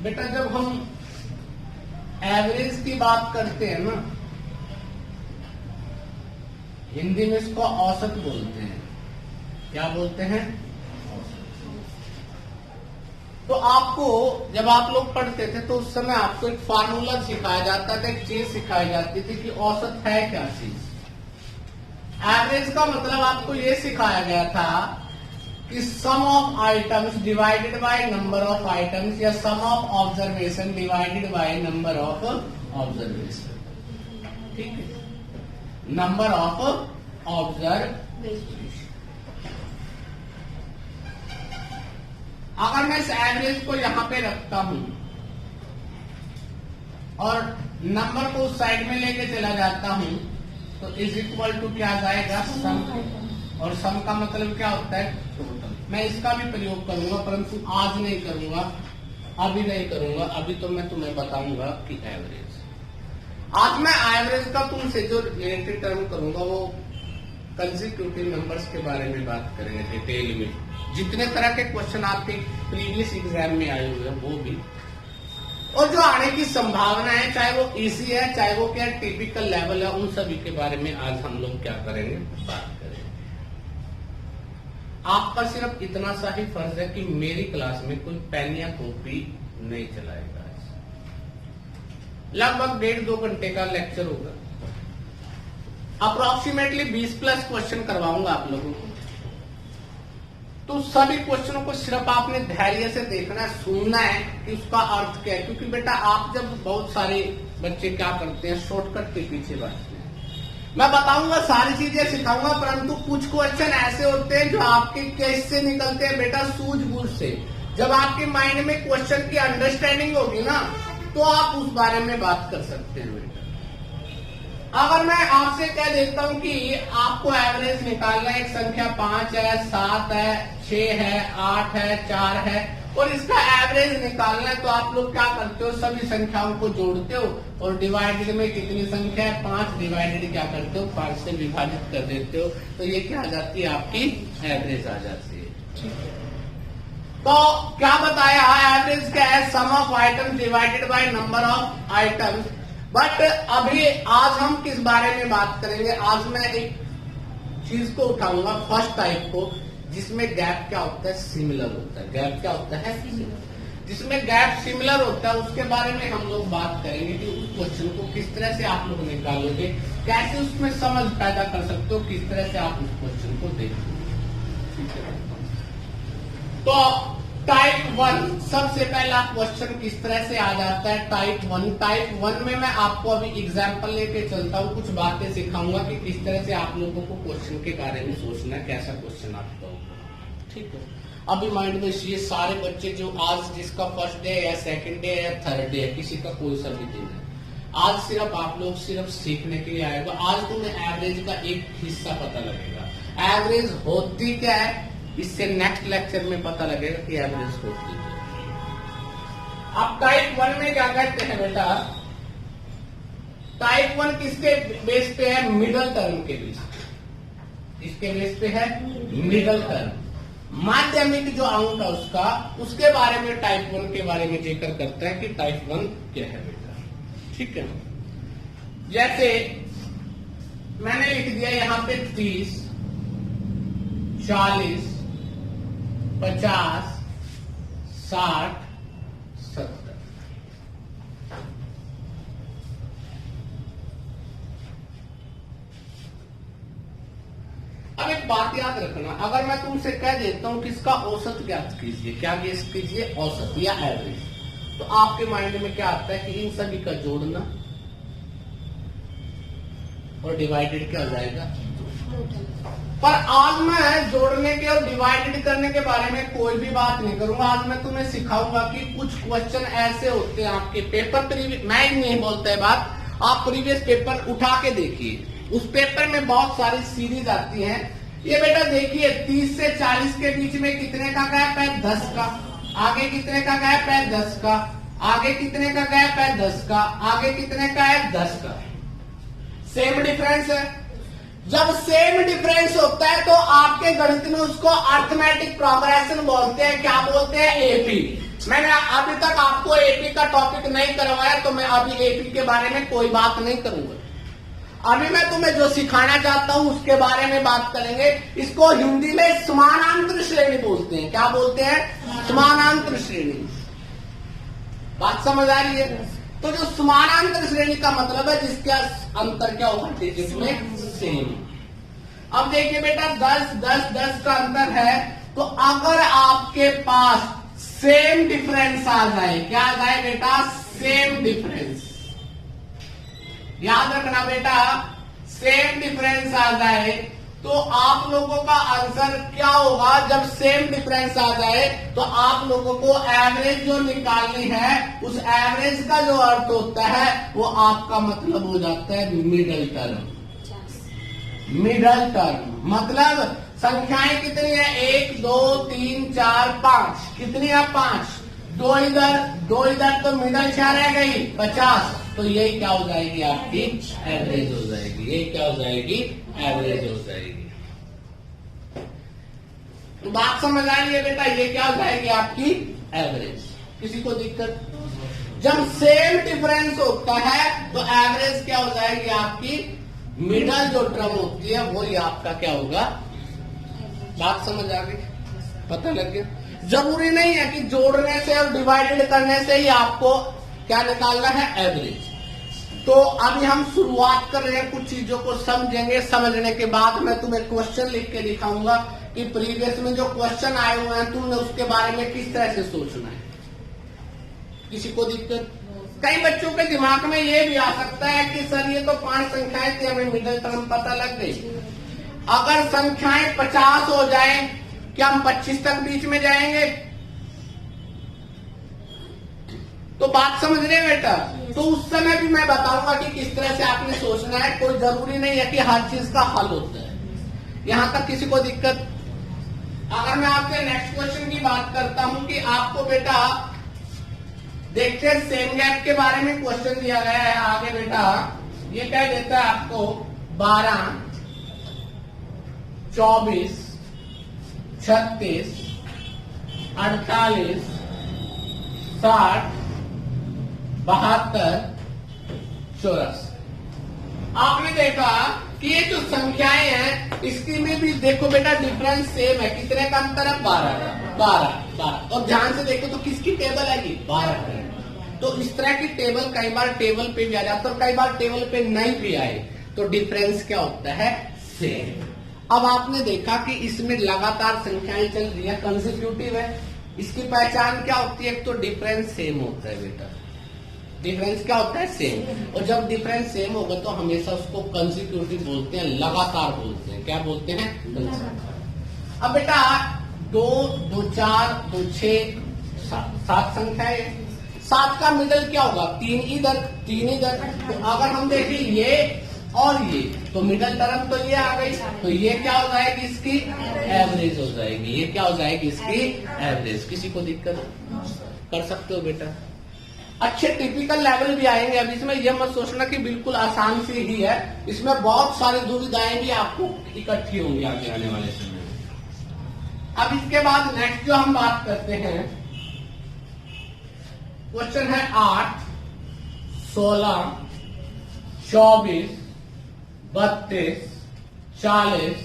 बेटा जब हम एवरेज की बात करते हैं ना, हिंदी में इसको औसत बोलते हैं। क्या बोलते हैं? तो आपको जब आप लोग पढ़ते थे तो उस समय आपको एक फार्मूला सिखाया जाता था, एक चीज सिखाई जाती थी कि औसत है क्या चीज। एवरेज का मतलब आपको ये सिखाया गया था कि sum of items divided by number of items या sum of observation divided by number of observation. ठीक है, नंबर ऑफ ऑब्जर्वेशन। अगर मैं इस एवरेज को यहां पे रखता हूं और नंबर को उस साइड में लेके चला जाता हूं तो इज इक्वल टू क्या जाएगा? सम। और सम का मतलब क्या होता है? टोटल। मैं इसका भी प्रयोग करूंगा परंतु आज नहीं करूंगा, अभी नहीं करूंगा। अभी तो मैं तुम्हें बताऊंगा कि एवरेज। आज मैं एवरेज का तुमसे जो रिलेटेड टर्म करूंगा वो कंसेक्यूटिव नंबर्स के बारे में बात करेंगे डिटेल में। जितने तरह के क्वेश्चन आपके प्रीवियस एग्जाम में आए हुए हैं वो भी, और जो आने की संभावना है, चाहे वो इजी है चाहे वो क्या टिपिकल लेवल है, उन सभी के बारे में आज हम लोग क्या करेंगे? बात करेंगे। आपका सिर्फ इतना सा ही फर्ज है कि मेरी क्लास में कोई पेन या कॉपी नहीं चलाएगा। लगभग 1.5-2 घंटे का लेक्चर होगा। अप्रोक्सीमेटली 20+ क्वेश्चन करवाऊंगा आप लोगों को। तो सभी क्वेश्चनों को सिर्फ आपने धैर्य से देखना है, सुनना है कि उसका अर्थ क्या है। क्योंकि बेटा आप जब, बहुत सारे बच्चे क्या करते हैं, शॉर्टकट के पीछे भागते हैं। मैं बताऊंगा, सारी चीजें सिखाऊंगा, परंतु कुछ क्वेश्चन ऐसे होते हैं जो आपके केस से निकलते हैं बेटा सूझबूझ से। जब आपके माइंड में क्वेश्चन की अंडरस्टैंडिंग होगी ना तो आप उस बारे में बात कर सकते हैं बेटा। अगर मैं आपसे कह देता हूं कि आपको एवरेज निकालना है, एक संख्या 5 है, 7 है, 6 है, 8 है, 4 है, और इसका एवरेज निकालना है, तो आप लोग क्या करते हो? सभी संख्याओं को जोड़ते हो और डिवाइडेड में कितनी संख्या है? 5 डिवाइडेड क्या करते हो? 5 से विभाजित कर देते हो। तो ये क्या आ जाती है? आपकी एवरेज आ जाती है। ठीक है, तो क्या बताया? एवरेज क्या है? Sum of items divided by number of items. But अभी आज हम किस बारे में बात करेंगे? आज मैं एक चीज को उठाऊंगा, फर्स्ट टाइप को, जिसमें गैप क्या होता है? सिमिलर होता है। गैप क्या होता है? जिसमें गैप सिमिलर होता है उसके बारे में हम लोग बात करेंगे कि उस क्वेश्चन को किस तरह से आप लोग निकालोगे, कैसे उसमें समझ पैदा कर सकते हो, किस तरह से आप उस क्वेश्चन को देखोगे। तो टाइप 1 सबसे पहला क्वेश्चन किस तरह से आ जाता है? टाइप 1 में मैं आपको अभी एग्जांपल लेके चलता हूँ, कुछ बातें सिखाऊंगा कि किस तरह से आप लोगों को क्वेश्चन के बारे में सोचना है, कैसा क्वेश्चन आपका होगा। ठीक है, अभी माइंड में ये सारे बच्चे जो आज जिसका फर्स्ट डे या सेकंड डे या थर्ड डे है, किसी का कोई सा भी दिन है, आज सिर्फ आप लोग सिर्फ सीखने के लिए आएगा। आज तुम्हें एवरेज का एक हिस्सा पता लगेगा। एवरेज होती क्या है इससे नेक्स्ट लेक्चर में पता लगेगा कि एवरेज होती है। अब टाइप 1 में क्या कहते हैं बेटा? टाइप 1 किसके बेस पे है? मिडल टर्म के बेस पे। इसके बेस पे है मिडल टर्म, माध्यमिक जो अंक है उसका, उसके बारे में टाइप 1 के बारे में जिक्र करता है कि टाइप 1 क्या है बेटा। ठीक है, जैसे मैंने लिख दिया यहां पे 30, 40, 50, 60, 70। अब एक बात याद रखना, अगर मैं तुमसे कह देता हूं कि इसका औसत ज्ञात कीजिए, क्या गेस कीजिए? औसत या एवरेज, तो आपके माइंड में क्या आता है कि इन सभी का जोड़ना और डिवाइडेड क्या हो जाएगा? पर आज मैं जोड़ने के और डिवाइडेड करने के बारे में कोई भी बात नहीं करूंगा। आज मैं तुम्हें सिखाऊंगा कि कुछ क्वेश्चन ऐसे होते हैं आपके पेपर, मैं नहीं बोलता है बात, आप प्रीवियस पेपर उठा के देखिए, उस पेपर में बहुत सारी सीरीज आती हैं। ये बेटा देखिए 30 से 40 के बीच में कितने का गैप है? 10 का। आगे कितने का गैप है? 10 का। आगे कितने का गैप है? 10 का। आगे कितने का है? 10 का। सेम डिफरेंस है। जब सेम डिफरेंस होता है तो आपके गणित में उसको अर्थमेटिक प्रोग्रेशन बोलते हैं। क्या बोलते हैं? एपी। मैंने अभी तक आपको एपी का टॉपिक नहीं करवाया, तो मैं अभी एपी के बारे में कोई बात नहीं करूंगा। अभी मैं तुम्हें जो सिखाना चाहता हूं उसके बारे में बात करेंगे। इसको हिंदी में समानांतर श्रेणी बोलते हैं। क्या बोलते हैं? समानांतर श्रेणी। बात समझ आ रही है? तो जो समानांतर श्रेणी का मतलब है जिसका अंतर क्या होगा? डिजिट में सेम। अब देखिए बेटा, 10 10 10 का अंतर है, तो अगर आपके पास सेम डिफरेंस आ जाए, क्या आ जाए बेटा? Same difference. याद रखना बेटा, सेम डिफरेंस आ जाए तो आप लोगों का आंसर क्या होगा? जब सेम डिफरेंस आ जाए तो आप लोगों को एवरेज जो निकालनी है, उस एवरेज का जो अर्थ होता है वो आपका मतलब हो जाता है मिडल टर्म। मिडल टर्म मतलब संख्याएं कितनी है? 1 2 3 4 5। कितनी है? 5। दो इधर तो मिडल क्या रह गई? 50। तो ये क्या हो जाएगी? आपकी एवरेज हो जाएगी। ये क्या हो जाएगी? एवरेज हो जाएगी। तो बात समझ आ रही है बेटा? ये क्या हो जाएगी? आपकी एवरेज। किसी को दिक्कत? जब सेम डिफरेंस होता है तो एवरेज क्या हो जाएगी? आपकी मिडल जो टर्म होती है वो ही आपका क्या होगा? बात समझ आ गई? पता लग गया? जरूरी नहीं है कि जोड़ने से और डिवाइडेड करने से ही आपको क्या निकालना है? एवरेज। तो अभी हम शुरुआत कर रहे हैं, कुछ चीजों को समझेंगे। समझने के बाद मैं तुम्हें क्वेश्चन लिख के दिखाऊंगा कि प्रीवियस में जो क्वेश्चन आए हुए हैं तुमने उसके बारे में किस तरह से सोचना है। किसी को दिक्कत? कई बच्चों के दिमाग में ये भी आ सकता है कि सर ये तो 5 संख्याएं थी, हमें मिडिल टर्म पता लग गई। अगर संख्याएं 50 हो जाए, क्या हम 25 तक बीच में जाएंगे? तो बात समझ रहे हैं बेटा? तो उस समय भी मैं बताऊंगा कि किस तरह से आपने सोचना है। कोई जरूरी नहीं है कि हर चीज का हल होता है। यहां तक किसी को दिक्कत? अगर मैं आपके नेक्स्ट क्वेश्चन की बात करता हूं कि आपको बेटा देखते हैं, सेम गैप के बारे में क्वेश्चन दिया गया है आगे बेटा। ये कह देता है आपको 12 24 36 48 60 72 84। आपने देखा कि ये जो संख्याएं हैं इसकी में भी देखो बेटा डिफरेंस सेम है। कितने का अंतर है? 12। और ध्यान से देखो तो किसकी टेबल है ये? 12 की। तो इस तरह की टेबल कई बार टेबल पे भी आ जाता है और कई बार टेबल पे नहीं भी आए तो डिफरेंस क्या होता है? सेम। अब आपने देखा कि इसमें लगातार संख्याएं चल रही है, कंसेक्यूटिव है। इसकी पहचान क्या होती है? एक तो डिफरेंस सेम होता है बेटा। डिफरेंस क्या होता है? सेम। और जब डिफरेंस सेम होगा तो हमेशा उसको कंसेक्यूटिव बोलते हैं, लगातार बोलते हैं। क्या बोलते हैं? अब बेटा 2 2 4 2 6 7 संख्याएं। 7 का मिडल क्या होगा? 3 इधर 3 इधर। तो अगर हम देखें ये और ये, तो मिडल टर्म तो ये आ गई, तो ये क्या हो जाएगी? इसकी एवरेज हो जाएगी। ये क्या हो जाएगी? इसकी एवरेज। किसी को दिक्कत? कर सकते हो बेटा? अच्छे टिपिकल लेवल भी आएंगे। अब इसमें यह मत सोचना कि बिल्कुल आसान सी ही है, इसमें बहुत सारी दुविधाएं भी आपको इकट्ठी होंगी आगे आने वाले समय में। अब इसके बाद नेक्स्ट जो हम बात करते हैं क्वेश्चन है 8 16 24 32 40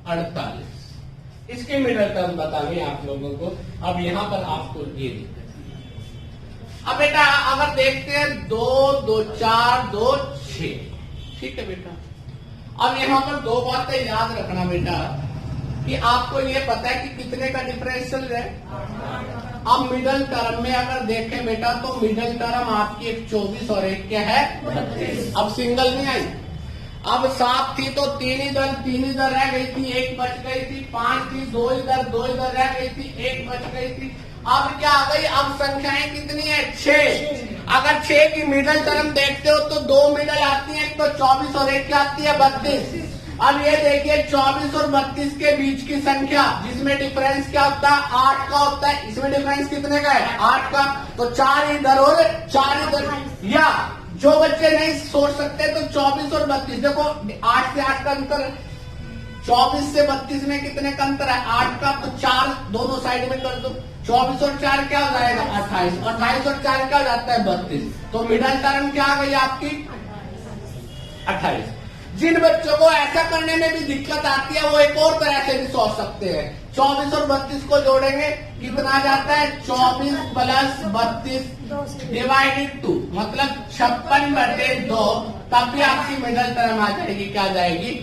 48। इसके मिडल टर्म बताने आप लोगों को। अब यहां पर आपको ये दिक्कत है। अब बेटा अगर देखते हैं 2 2 4 2 6, ठीक है बेटा। अब यहां पर 2 बातें याद रखना बेटा कि आपको ये पता है कि कितने का डिफरेंस चल रहा है। अब मिडल टर्म में अगर देखें बेटा तो मिडल टर्म आपकी एक 24 और एक क्या है? 32। अब सिंगल नहीं आई। अब 7 थी तो 3 इधर रह गई थी, 1 बच गई थी। 5 थी, 2 इधर रह गई थी, 1 बच गई थी। अब क्या आ गई? अब संख्याएं कितनी है? 6। अगर 6 की मिडल टर्म देखते हो तो 2 मिडल आती है, एक तो 24 और एक क्या आती है? 32। अब ये देखिए 24 और 32 के बीच की संख्या जिसमें डिफरेंस क्या होता है? 8 का होता है। इसमें डिफरेंस कितने का है? 8 का। तो 4 इधर और 4 इधर। या जो बच्चे नहीं सोच सकते तो 24 और 32 देखो 8 से 8 का अंतर, 24 से 32 में कितने का अंतर है? 8 का। तो 4 दोनों साइड में कर दो। 24 और 4 क्या हो जाएगा? 28। 28 और 4 क्या हो जाता है? 32। तो मिडल टर्म क्या आ गई आपकी? 28। जिन बच्चों को ऐसा करने में भी दिक्कत आती है वो एक और तरह से भी सोच सकते हैं। 24 और 32 को जोड़ेंगे कितना आ जाता है? 24 प्लस 32 डिवाइडेड 2, मतलब 56/2। तब भी आपकी मिडल टर्म आ जाएगी। क्या आ जाएगी?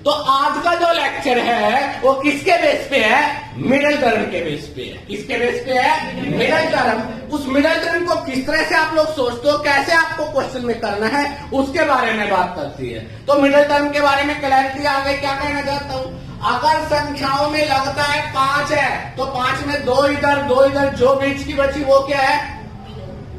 तो आज का जो लेक्चर है वो किसके बेस पे है? मिडल टर्म के बेस पे है। किसके बेस पे है? Middle term. उस मिडल टर्म को किस तरह से आप लोग सोचते हो, कैसे आपको क्वेश्चन में करना है, उसके बारे में बात करती है। तो मिडल टर्म के बारे में क्लैरिटी आ गई। क्या कहना चाहता हूं, अगर संख्याओं में लगता है 5 है तो 5 में 2 इधर 2 इधर, जो बीच की बची वो क्या है?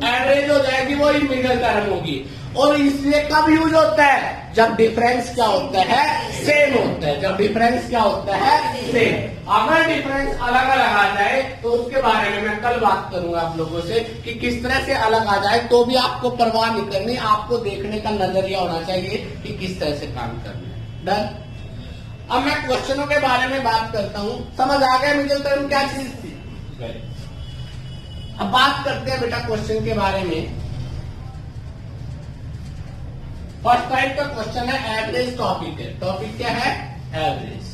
एवरेज हो जाएगी, वो ही मिडल टर्म होगी। और इसलिए कब यूज होता है? जब डिफरेंस क्या होता है? सेम होता है। जब डिफरेंस क्या होता है? सेम। अगर डिफरेंस अलग अलग आ जाए तो उसके बारे में मैं कल बात करूंगा आप लोगों से कि किस तरह से अलग आ जाए, तो भी आपको परवाह नहीं करनी, आपको देखने का नजरिया होना चाहिए कि किस तरह से काम करना है। डन। अब मैं क्वेश्चनों के बारे में बात करता हूं। समझ आ गया मिडिल टर्म क्या चीज थी? अब बात करते हैं बेटा क्वेश्चन के बारे में। फर्स्ट टाइप का क्वेश्चन है एवरेज टॉपिक है। टॉपिक क्या है? एवरेज।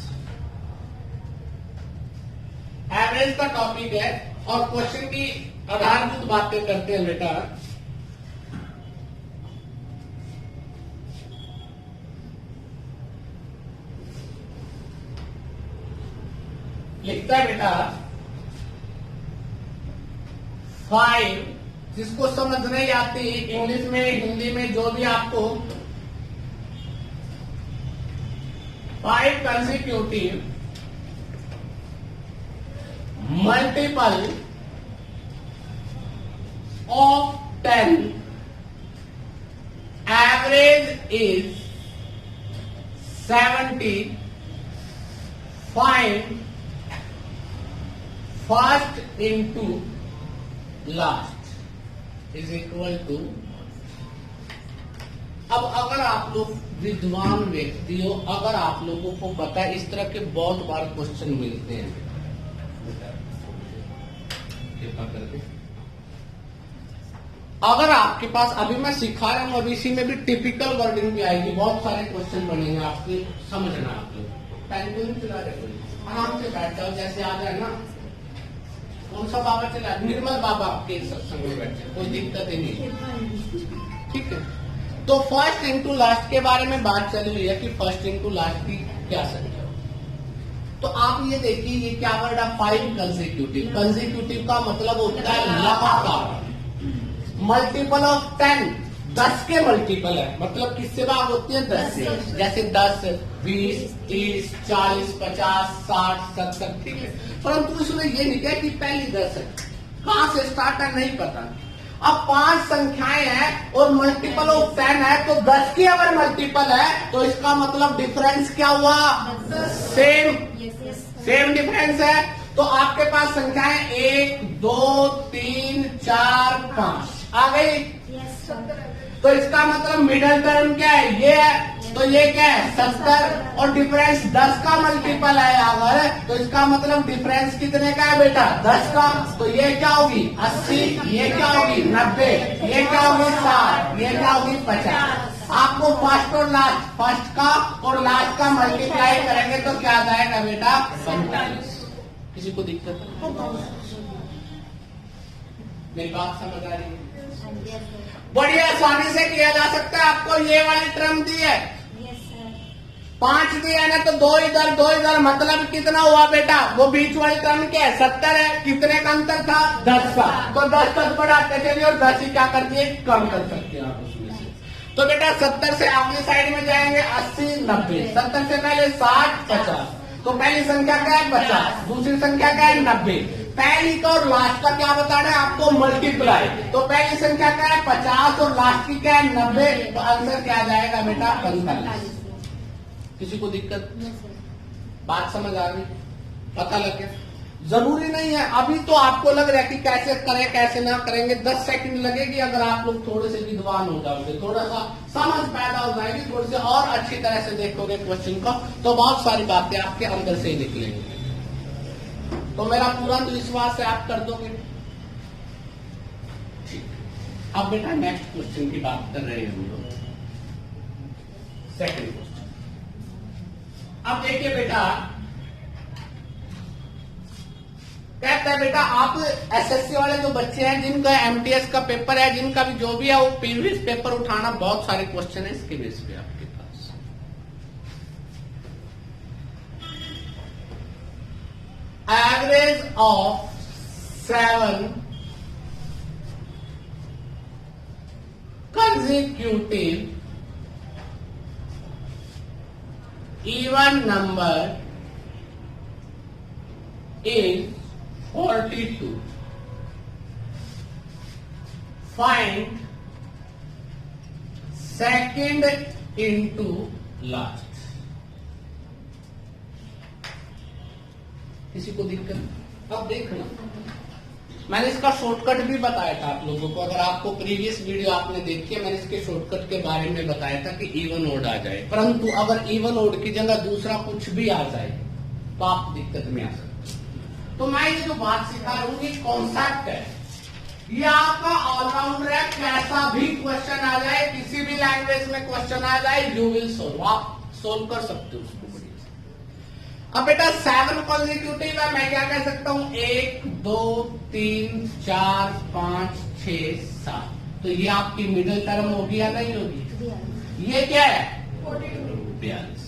एवरेज का टॉपिक है और क्वेश्चन की आधारभूत बातें करते हैं बेटा। लिखता है बेटा 5, जिसको समझ नहीं आती इंग्लिश में हिंदी में जो भी आपको, 5 consecutive multiple of 10 average is 70, find first into last is equal to. अब अगर आप लोग विद्वान व्यक्ति हो, अगर आप लोगों को पता है, इस तरह के बहुत बार क्वेश्चन मिलते हैं करके। अगर आपके पास, अभी मैं सिखा रहा हूं, अभी इसी में भी टिपिकल वर्डिंग भी आएगी, बहुत सारे क्वेश्चन बनेंगे आपके, समझना आप लोग। पेन को नहीं चला रहे कोई, आराम से बैठ जाओ, जैसे आ जाए ना। कौन सा बाबा चला? निर्मल बाबा आपके सत्संग में बैठे, कोई दिक्कत ही नहीं। ठीक है। तो फर्स्ट इनटू लास्ट के बारे में बात चली हुई है कि फर्स्ट इनटू लास्ट की क्या संख्या। तो आप ये देखिए, ये क्या वर्ड है? 5 कंसेक्यूटिव। कंसेक्यूटिव का मतलब होता है लगातार। मल्टीपल ऑफ 10, 10 के मल्टीपल है, मतलब किससे भाग होती है? 10 से। जैसे 10, 20, 30, 40, 50, 60, 70। ठीक है। परंतु इसमें ये नहीं कहा कि पहली 10 है, कहां से स्टार्ट है नहीं पता। अब 5 संख्याएं हैं और मल्टीपल ऑफ 10 है, तो 10 की अगर मल्टीपल है तो इसका मतलब डिफरेंस क्या हुआ? सेम डिफरेंस है। तो आपके पास संख्याएं 1, 2, 3, 4, 5 आ गई। तो इसका मतलब मिडल टर्म क्या है? ये है। तो ये क्या है? 70। और डिफरेंस 10 का मल्टीपल है अगर, तो इसका मतलब डिफरेंस कितने का है बेटा? 10 का। तो ये क्या होगी? 80। ये क्या होगी? 90। ये क्या होगी? 60। ये क्या होगी? 50। आपको फर्स्ट और लास्ट, फर्स्ट का और लास्ट का मल्टीप्लाई करेंगे तो क्या आ जाएगा बेटा? 45। किसी को दिक्कत? मेरी बात समझ आ रही है? बड़ी आसानी से किया जा सकता है। आपको ये वाली टर्म दी है, 5 दिया है ना, तो 2 इधर 2 इधर, मतलब कितना हुआ बेटा? वो बीच वाली टर्म क्या है? 70 है। कितने का अंतर था? 10 का। तो 10 तक बढ़ाते चलिए और 10 ही क्या करती है? कम कर सकते हैं आप उसमें से। तो बेटा 70 से अगली साइड में जाएंगे 80, 90। 70 से पहले 60, 50। तो पहली संख्या क्या है? 50। दूसरी संख्या क्या है? 90। पहली का और लास्ट का क्या बताना है आपको? मल्टीप्लाई। तो पहली संख्या क्या है? 50 और लास्ट की क्या है? 90। तो आंसर क्या आ जाएगा बेटा? 45। किसी को दिक्कत? बात समझ आ गई? पता लग गया? जरूरी नहीं है। अभी तो आपको लग रहा है कि कैसे करें कैसे ना करेंगे, 10 सेकंड लगेगी अगर आप लोग थोड़े से विद्वान हो जाओगे, थोड़ा सा समझ पैदा हो जाएगी, थोड़ी से और अच्छी तरह से देखोगे क्वेश्चन को, तो बहुत सारी बातें आपके अंदर से ही निकलेंगी। तो मेरा पूरा तो विश्वास है आप कर दोगे। ठीक, अब बेटा नेक्स्ट क्वेश्चन की बात कर रहे हैं हम लोग, सेकंड क्वेश्चन। अब देखिए बेटा, कहता है बेटा आप एसएससी वाले जो बच्चे हैं जिनका एमटीएस का पेपर है, जिनका भी जो भी है, वो प्रीवियस पेपर उठाना, बहुत सारे क्वेश्चन है इसके बेस पे आपके पास। Average of 7 consecutive even number is 42. Find second into last. किसी को दिक्कत? अब देखना, मैंने इसका शॉर्टकट भी बताया था आप लोगों को। अगर आपको प्रीवियस वीडियो आपने देखी है, मैंने इसके शॉर्टकट के बारे में बताया था कि इवन ओड आ जाए, परंतु अगर इवन ओड की जगह दूसरा कुछ भी आ जाए तो आप दिक्कत में आ सकते। तो मैं ये जो बात सिखा रहा हूं, ये कॉन्सेप्ट है, ये आपका ऑलराउंडर है। कैसा भी क्वेश्चन आ जाए, किसी भी लैंग्वेज में क्वेश्चन आ जाए, यू विल सोल्व, आप सोल्व कर सकते हो उसको। अब बेटा 7 कॉन्जिक्यूटिव है, मैं क्या कह सकता हूं, 1 2 3 4 5 6 7, तो ये आपकी मिडिल टर्म होगी या नहीं होगी? ये क्या है? 42।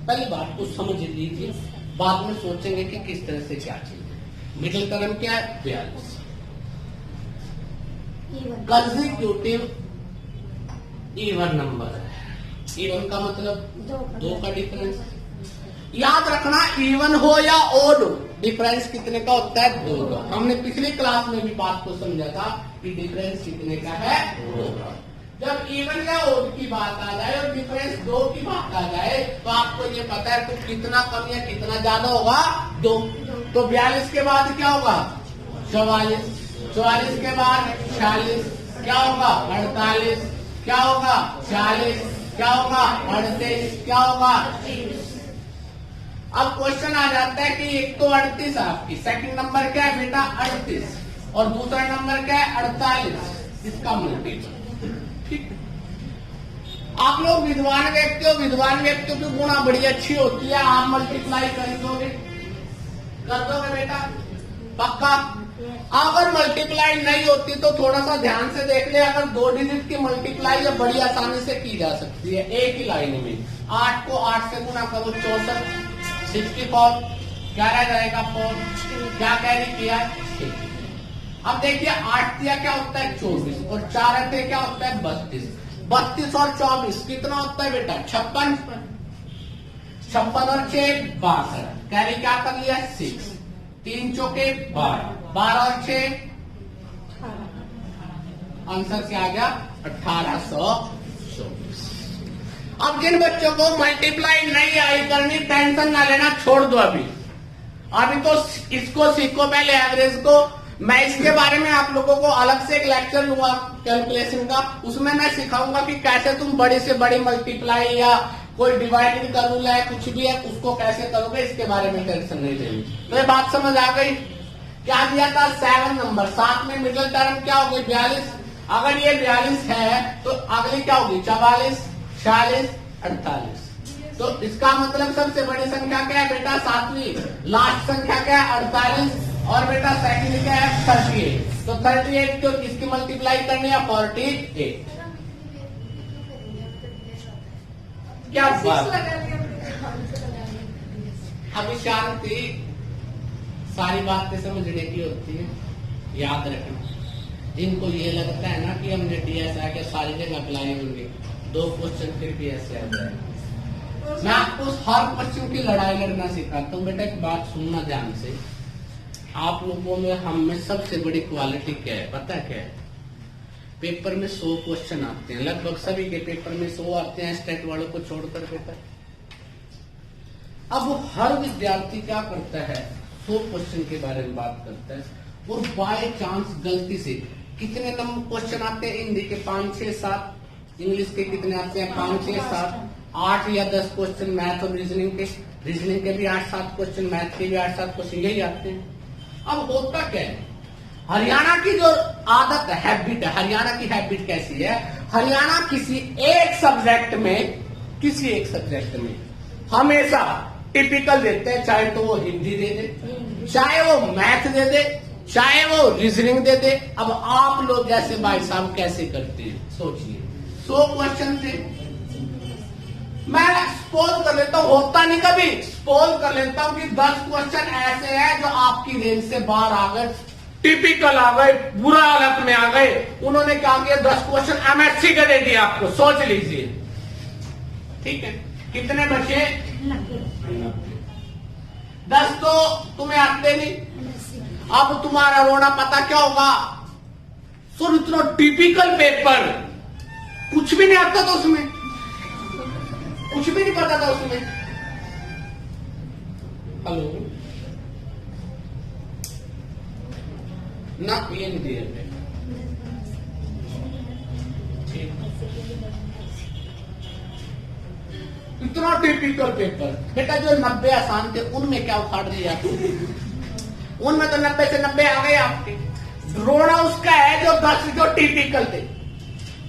पहली बात को समझ लीजिए, बाद में सोचेंगे कि किस तरह से क्या चीज है। मिडिल टर्म क्या है? 42। कॉन्जिक्यूटिव इवन नंबर है। इवन का मतलब 2 का डिफरेंस। याद रखना, इवन हो या ओड हो, डिफरेंस कितने का होता है? 2 का। हमने पिछली क्लास में भी बात को समझा था कि डिफरेंस कितने का है? 2 का। जब इवन या ओड की बात आ जाए और डिफरेंस 2 की बात आ जाए, तो आपको ये पता है तो कितना कम या कितना ज्यादा होगा? 2। तो 42 के बाद क्या होगा? 44। 44 के बाद 46, क्या होगा? 48, क्या होगा? 40, क्या होगा? 38, क्या होगा? अब क्वेश्चन आ जाता है कि एक तो 38 आपकी, सेकंड नंबर क्या है बेटा? 38, और दूसरा नंबर क्या है? 48, इसका मल्टीपल। ठीक, आप लोग विद्वान व्यक्ति हो, विद्वान व्यक्तियों की गुणा बड़ी अच्छी होती है, आप मल्टीप्लाई कर दोगे बेटा? पक्का? अगर मल्टीप्लाई नहीं होती तो थोड़ा सा ध्यान से देख ले, अगर 2 डिजिट की मल्टीप्लाई बड़ी आसानी से की जा सकती है एक ही लाइन में। 8 को 8 से गुणा करो, 64, 64, क्या रह जाएगा? 4, क्या कैरी किया? 6। अब देखिए 8 दिया क्या होता है? 24, और 4 थे क्या होता है? 32। 32 और 24 कितना होता है बेटा? 56। 56 और 6 62, कैरी क्या कर लिया? 6। 3 चौके 12, 12 और 6, आंसर क्या आ गया? 1824। अब जिन बच्चों को मल्टीप्लाई नहीं आई करनी, टेंशन ना लेना, छोड़ दो अभी तो इसको सीखो पहले, एवरेज को। मैं इसके बारे में आप लोगों को अलग से एक लेक्चर लूंगा कैलकुलेशन का, उसमें मैं सिखाऊंगा कि कैसे तुम बड़ी से बड़ी मल्टीप्लाई या कोई डिवाइडेड का रूल है, कुछ भी है, उसको कैसे करोगे, इसके बारे में टेंशन नहीं लेनी। तो ये बात समझ आ गई? क्या दिया था? 7 नंबर, साथ में मिडिल टर्म क्या हो गई? 42। अगर ये 42 है तो अगली क्या होगी? 44, 46, 48। तो इसका मतलब सबसे बड़ी संख्या क्या है बेटा? 7वीं। लास्ट संख्या क्या है? 48, और बेटा सेकंड क्या है? 38। तो 38 को किसकी मल्टीप्लाई करनी है? 48। क्या बात? अभी शांति, सारी बातें समझने की होती है, याद रखना। जिनको ये लगता है ना कि हमने डीएस आके सारी जगह अप्लाई होंगे, 2 क्वेश्चन फिर भी ऐसे आ जाए। मैं आपको हर क्वेश्चन की लड़ाई लड़ना सिखाता हूँ बेटा। एक बात सुनना ध्यान से, आप लोगों में हम में सबसे बड़ी क्वालिटी क्या है पता है? क्या है? पेपर में 100 क्वेश्चन आते हैं, लगभग सभी के पेपर में 100 आते हैं, स्टेट वालों को छोड़कर पेपर। अब हर विद्यार्थी क्या करता है? 100 क्वेश्चन के बारे में बात करता है, और बाय चांस गलती से कितने नंबर क्वेश्चन आते हैं हिंदी के 5, 6, 7, इंग्लिश के कितने आते हैं 5, 6, 7, 8 या 10 क्वेश्चन मैथ और रीजनिंग के भी 8, 7 क्वेश्चन, मैथ के भी 8, 7 क्वेश्चन यही आते हैं। अब होता क्या है, हरियाणा की जो आदत हैबिट है, हरियाणा की हैबिट कैसी है, हरियाणा किसी एक सब्जेक्ट में हमेशा टिपिकल देते हैं, चाहे तो वो हिंदी दे दे, चाहे वो मैथ दे दे, चाहे वो रीजनिंग दे दे। अब आप लोग जैसे भाई साहब कैसे करते हैं, सोचिए 100 क्वेश्चन थे, मैं सपोज कर लेता हूं, होता नहीं कभी, सपोज कर लेता हूं कि 10 क्वेश्चन ऐसे हैं जो आपकी रेंज से बाहर आ गए, टिपिकल आ गए, बुरा हालत में आ गए। उन्होंने क्या किया, 10 क्वेश्चन एमएससी के दे दिए आपको, सोच लीजिए, ठीक है, कितने बचे 10 तो तुम्हें आते नहीं। अब तुम्हारा रोना पता क्या होगा, सर इतना टिपिकल पेपर, कुछ भी नहीं आता था उसमें, कुछ भी नहीं पता था उसमें। हेलो ना, ये नहीं दिए इतना टिपिकल पेपर। बेटा जो 90 आसान थे उनमें क्या उखाड़ दिया, उनमें तो 90 से 90 आ गए आपके। रोना उसका है जो 10 जो टिपिकल थे।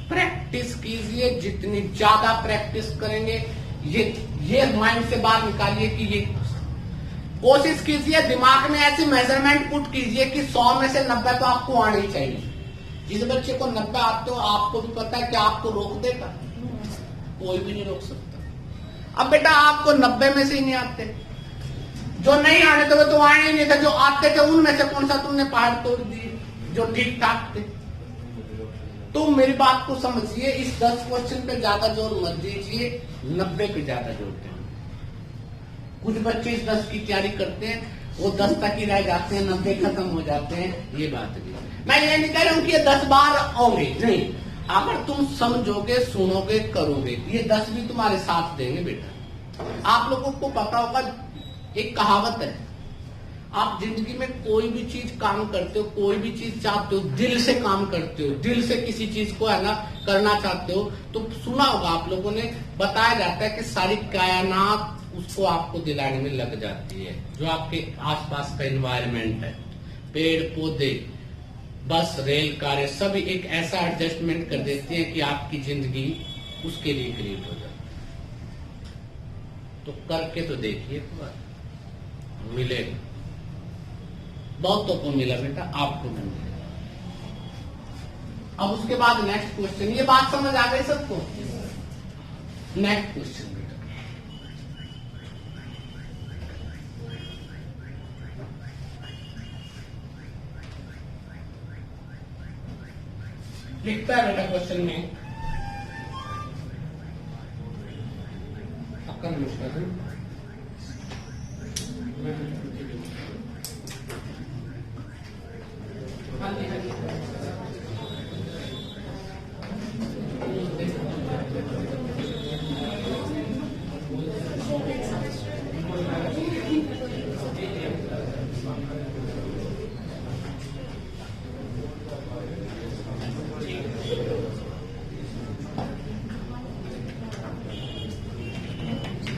प्रैक्टिस कीजिए, जितनी ज्यादा प्रैक्टिस करेंगे, ये माइंड से बाहर निकालिए कि ये कोशिश कीजिए, दिमाग में ऐसी मेजरमेंट पुट कीजिए कि 100 में से 90 तो आपको आने ही चाहिए। जिस बच्चे को 90 आते हो, आपको भी पता है कि आपको रोक देगा, कोई भी नहीं रोक सकता। अब बेटा आपको 90 में से ही नहीं आते, जो नहीं आने थे वो तो आने ही नहीं थे, जो आते थे उनमें से कौन सा तुमने पहाड़ तोड़ दिए जो ठीक ठाक थे। तो मेरी बात को समझिए, इस 10 क्वेश्चन पे ज्यादा जोर मत दीजिए, 90 पे ज्यादा जोर दें। कुछ बच्चे इस 10 की तैयारी करते हैं, वो 10 तक ही रह जाते हैं, 90 खत्म हो जाते हैं। ये बात भी मैं ये नहीं कह रहा हूं कि ये 10 बार होंगे, नहीं, अगर तुम समझोगे, सुनोगे, करोगे, ये 10 भी तुम्हारे साथ देंगे। बेटा आप लोगों को पता होगा, एक कहावत है, आप जिंदगी में कोई भी चीज काम करते हो, कोई भी चीज चाहते हो, दिल से काम करते हो, दिल से किसी चीज को है ना करना चाहते हो, तो सुना होगा आप लोगों ने, बताया जाता है कि सारी कायनात उसको आपको दिलाने में लग जाती है। जो आपके आसपास का एनवायरनमेंट है, पेड़ पौधे, बस रेल कारें, सभी एक ऐसा एडजस्टमेंट कर देते हैं कि आपकी जिंदगी उसके लिए क्रिएट हो जाती है। तो करके तो देखिए, मिलेगा, बहुतों को मिला बेटा, आपको भी मिलेगा। अब उसके बाद नेक्स्ट क्वेश्चन, ये बात समझ आ गई सबको? नेक्स्ट क्वेश्चन बेटा, लिखता है बेटा क्वेश्चन में, हाँ जी हाँ जी,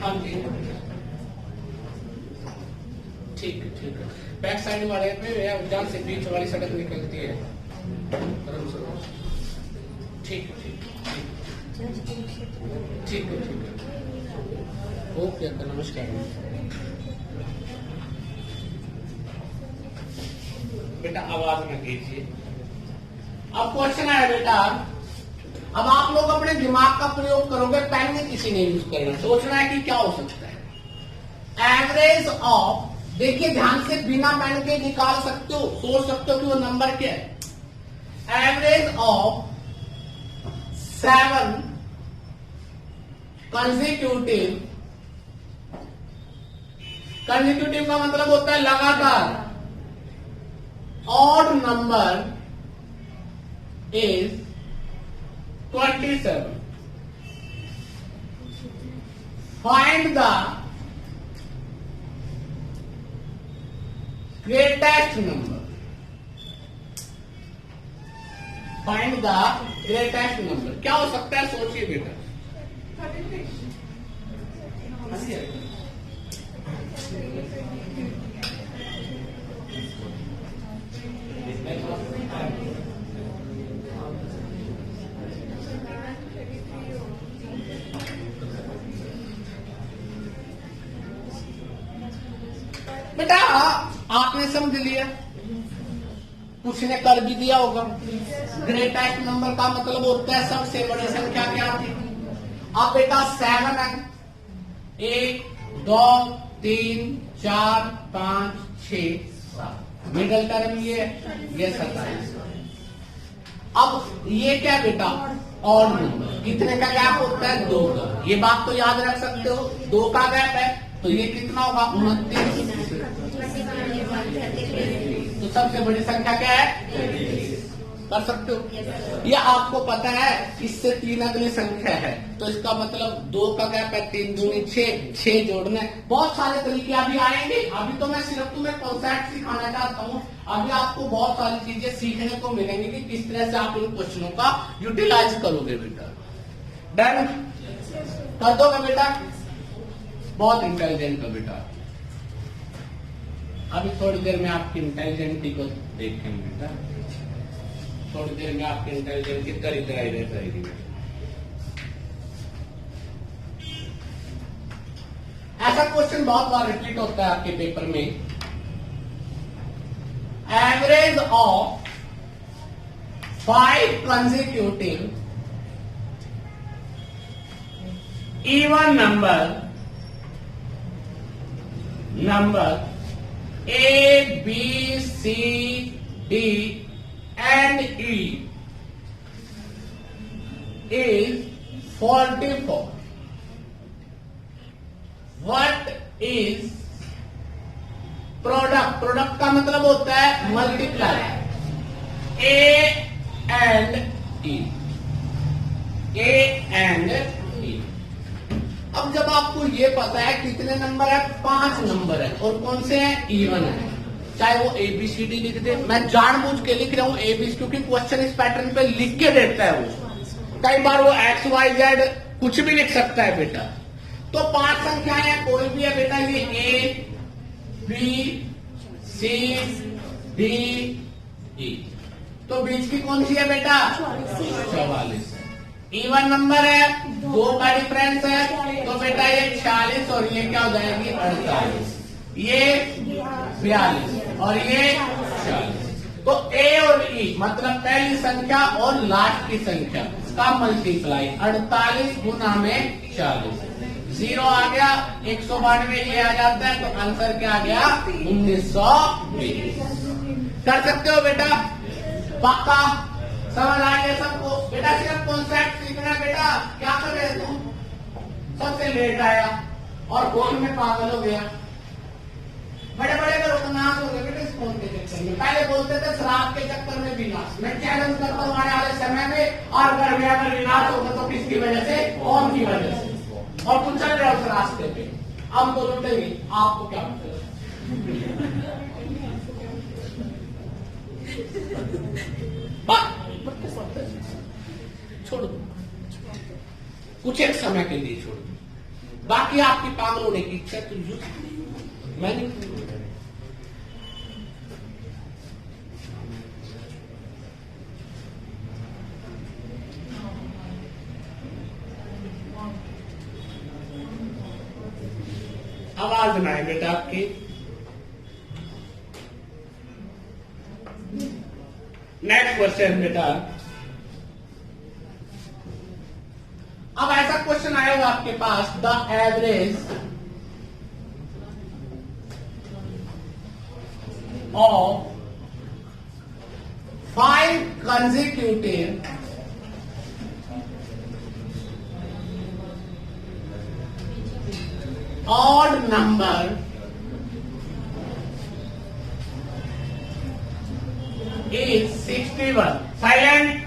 हाँ जी, ठीक है ठीक है। बैक साइड वाले पे उद्यान से बीच वाली सड़क निकलती है, ठीक है ठीक है ठीक है ठीक है, ओके अंकल, नमस्कार। बेटा आवाज में कीजिए। अब क्वेश्चन आया बेटा, अब आप लोग अपने दिमाग का प्रयोग करोगे, पेन में किसी ने यूज करना, सोचना है कि क्या हो सकता है। एवरेज ऑफ, देखिए ध्यान से, बिना पेन के निकाल सकते हो, सोच सकते हो कि वो नंबर क्या है। एवरेज ऑफ 7 कंसेक्यूटिव, कंसेक्यूटिव का मतलब होता है लगातार, odd number is 27. Find the greatest number, find the greatest number. क्या हो सकता है सोचिए बेटा। बेटा आपने समझ लिया, कुछ ने कर भी दिया होगा। ग्रेटेस्ट नंबर का मतलब होता है सबसे बड़ी संख्या क्या थी। अब बेटा 7 है, 1 2 3 4 5 6 7, मिडल टर्म ये 27। अब ये क्या बेटा ऑड नंबर, कितने का गैप होता है 2 का। ये बात तो याद रख सकते हो, 2 का गैप है तो ये कितना होगा 29। तो सबसे बड़ी संख्या क्या है, कर सकते हो। ये आपको पता है इससे 3 अगली संख्या है, तो इसका मतलब 2 का गैप है, 3 दूनी 6 जोड़ना है। बहुत सारे तरीके अभी आएंगे, अभी तो मैं सिर्फ तुम्हें कॉन्सेप्ट सिखाना चाहता हूँ। अभी आपको बहुत सारी चीजें सीखने को मिलेंगी कि किस तरह से आप इन क्वेश्चनों का यूटिलाइज करोगे बेटा। डन कर दोगे बेटा, बहुत इंटेलिजेंट हो बेटा। अभी थोड़ी देर में आपकी इंटेलिजेंटी को देखेंगे बेटा, थोड़ी देर में आपकी इंटेलिजेंसी तरह तरह रह जाएगी। ऐसा क्वेश्चन बहुत बार रिपीट होता है आपके पेपर में। Average of 5 consecutive even number A, B, C, D and E is 44. What is product? Product का मतलब होता है multiply A and E, A and E। अब जब आपको ये पता है कितने नंबर है, 5 नंबर है और कौन से हैं, इवन है। चाहे वो ABCD लिख दे, मैं जानबूझ के लिख रहा हूँ ABC, क्योंकि क्वेश्चन इस पैटर्न पे लिख के देता है वो। कई बार वो XYZ कुछ भी लिख सकता है बेटा। तो 5 संख्याएं हैं, कोई भी है बेटा, ये A B C D E। तो बीच की कौन सी है बेटा, 44। इवन नंबर है, 2 का डिफरेंस है, तो बेटा ये 46 और ये क्या हो जाएगी 48, ये 42 और ये 40। तो A और E मतलब पहली संख्या और लास्ट की संख्या का मल्टीप्लाई 48 गुना में 40, 0 आ गया, 192 ये आ जाता है, तो आंसर क्या आ गया 1920। कर सकते हो बेटा, पक्का समझ आ गया सबको बेटा। सिर्फ कॉन्सेप्ट सीखना बेटा। क्या कर रहे तुम, सबसे लेट आया और फोन में पागल हो गया। बड़े बड़े लोग नाश हो गए बेटा इस फोन के चक्कर में। पहले बोलते थे शराब के चक्कर में विनाश। मैं चैलेंज करता हूँ आने वाले समय में, और घर में अगर विनाश होगा तो किसकी वजह से, कौन की वजह से। और तुम चल रहे हो उस रास्ते पे, हम तो लुटेंगे, आपको क्या मतलब। छोड़ दो, कुछ एक समय के लिए छोड़ दो, बाकी आपकी पागल होने की इच्छा तो मैं नहीं। आवाज ना है बेटा आपकी। नेक्स्ट क्वेश्चन बेटा। अब ऐसा क्वेश्चन आएगा आपके पास, the average of 5 consecutive odd number is 61. Silent.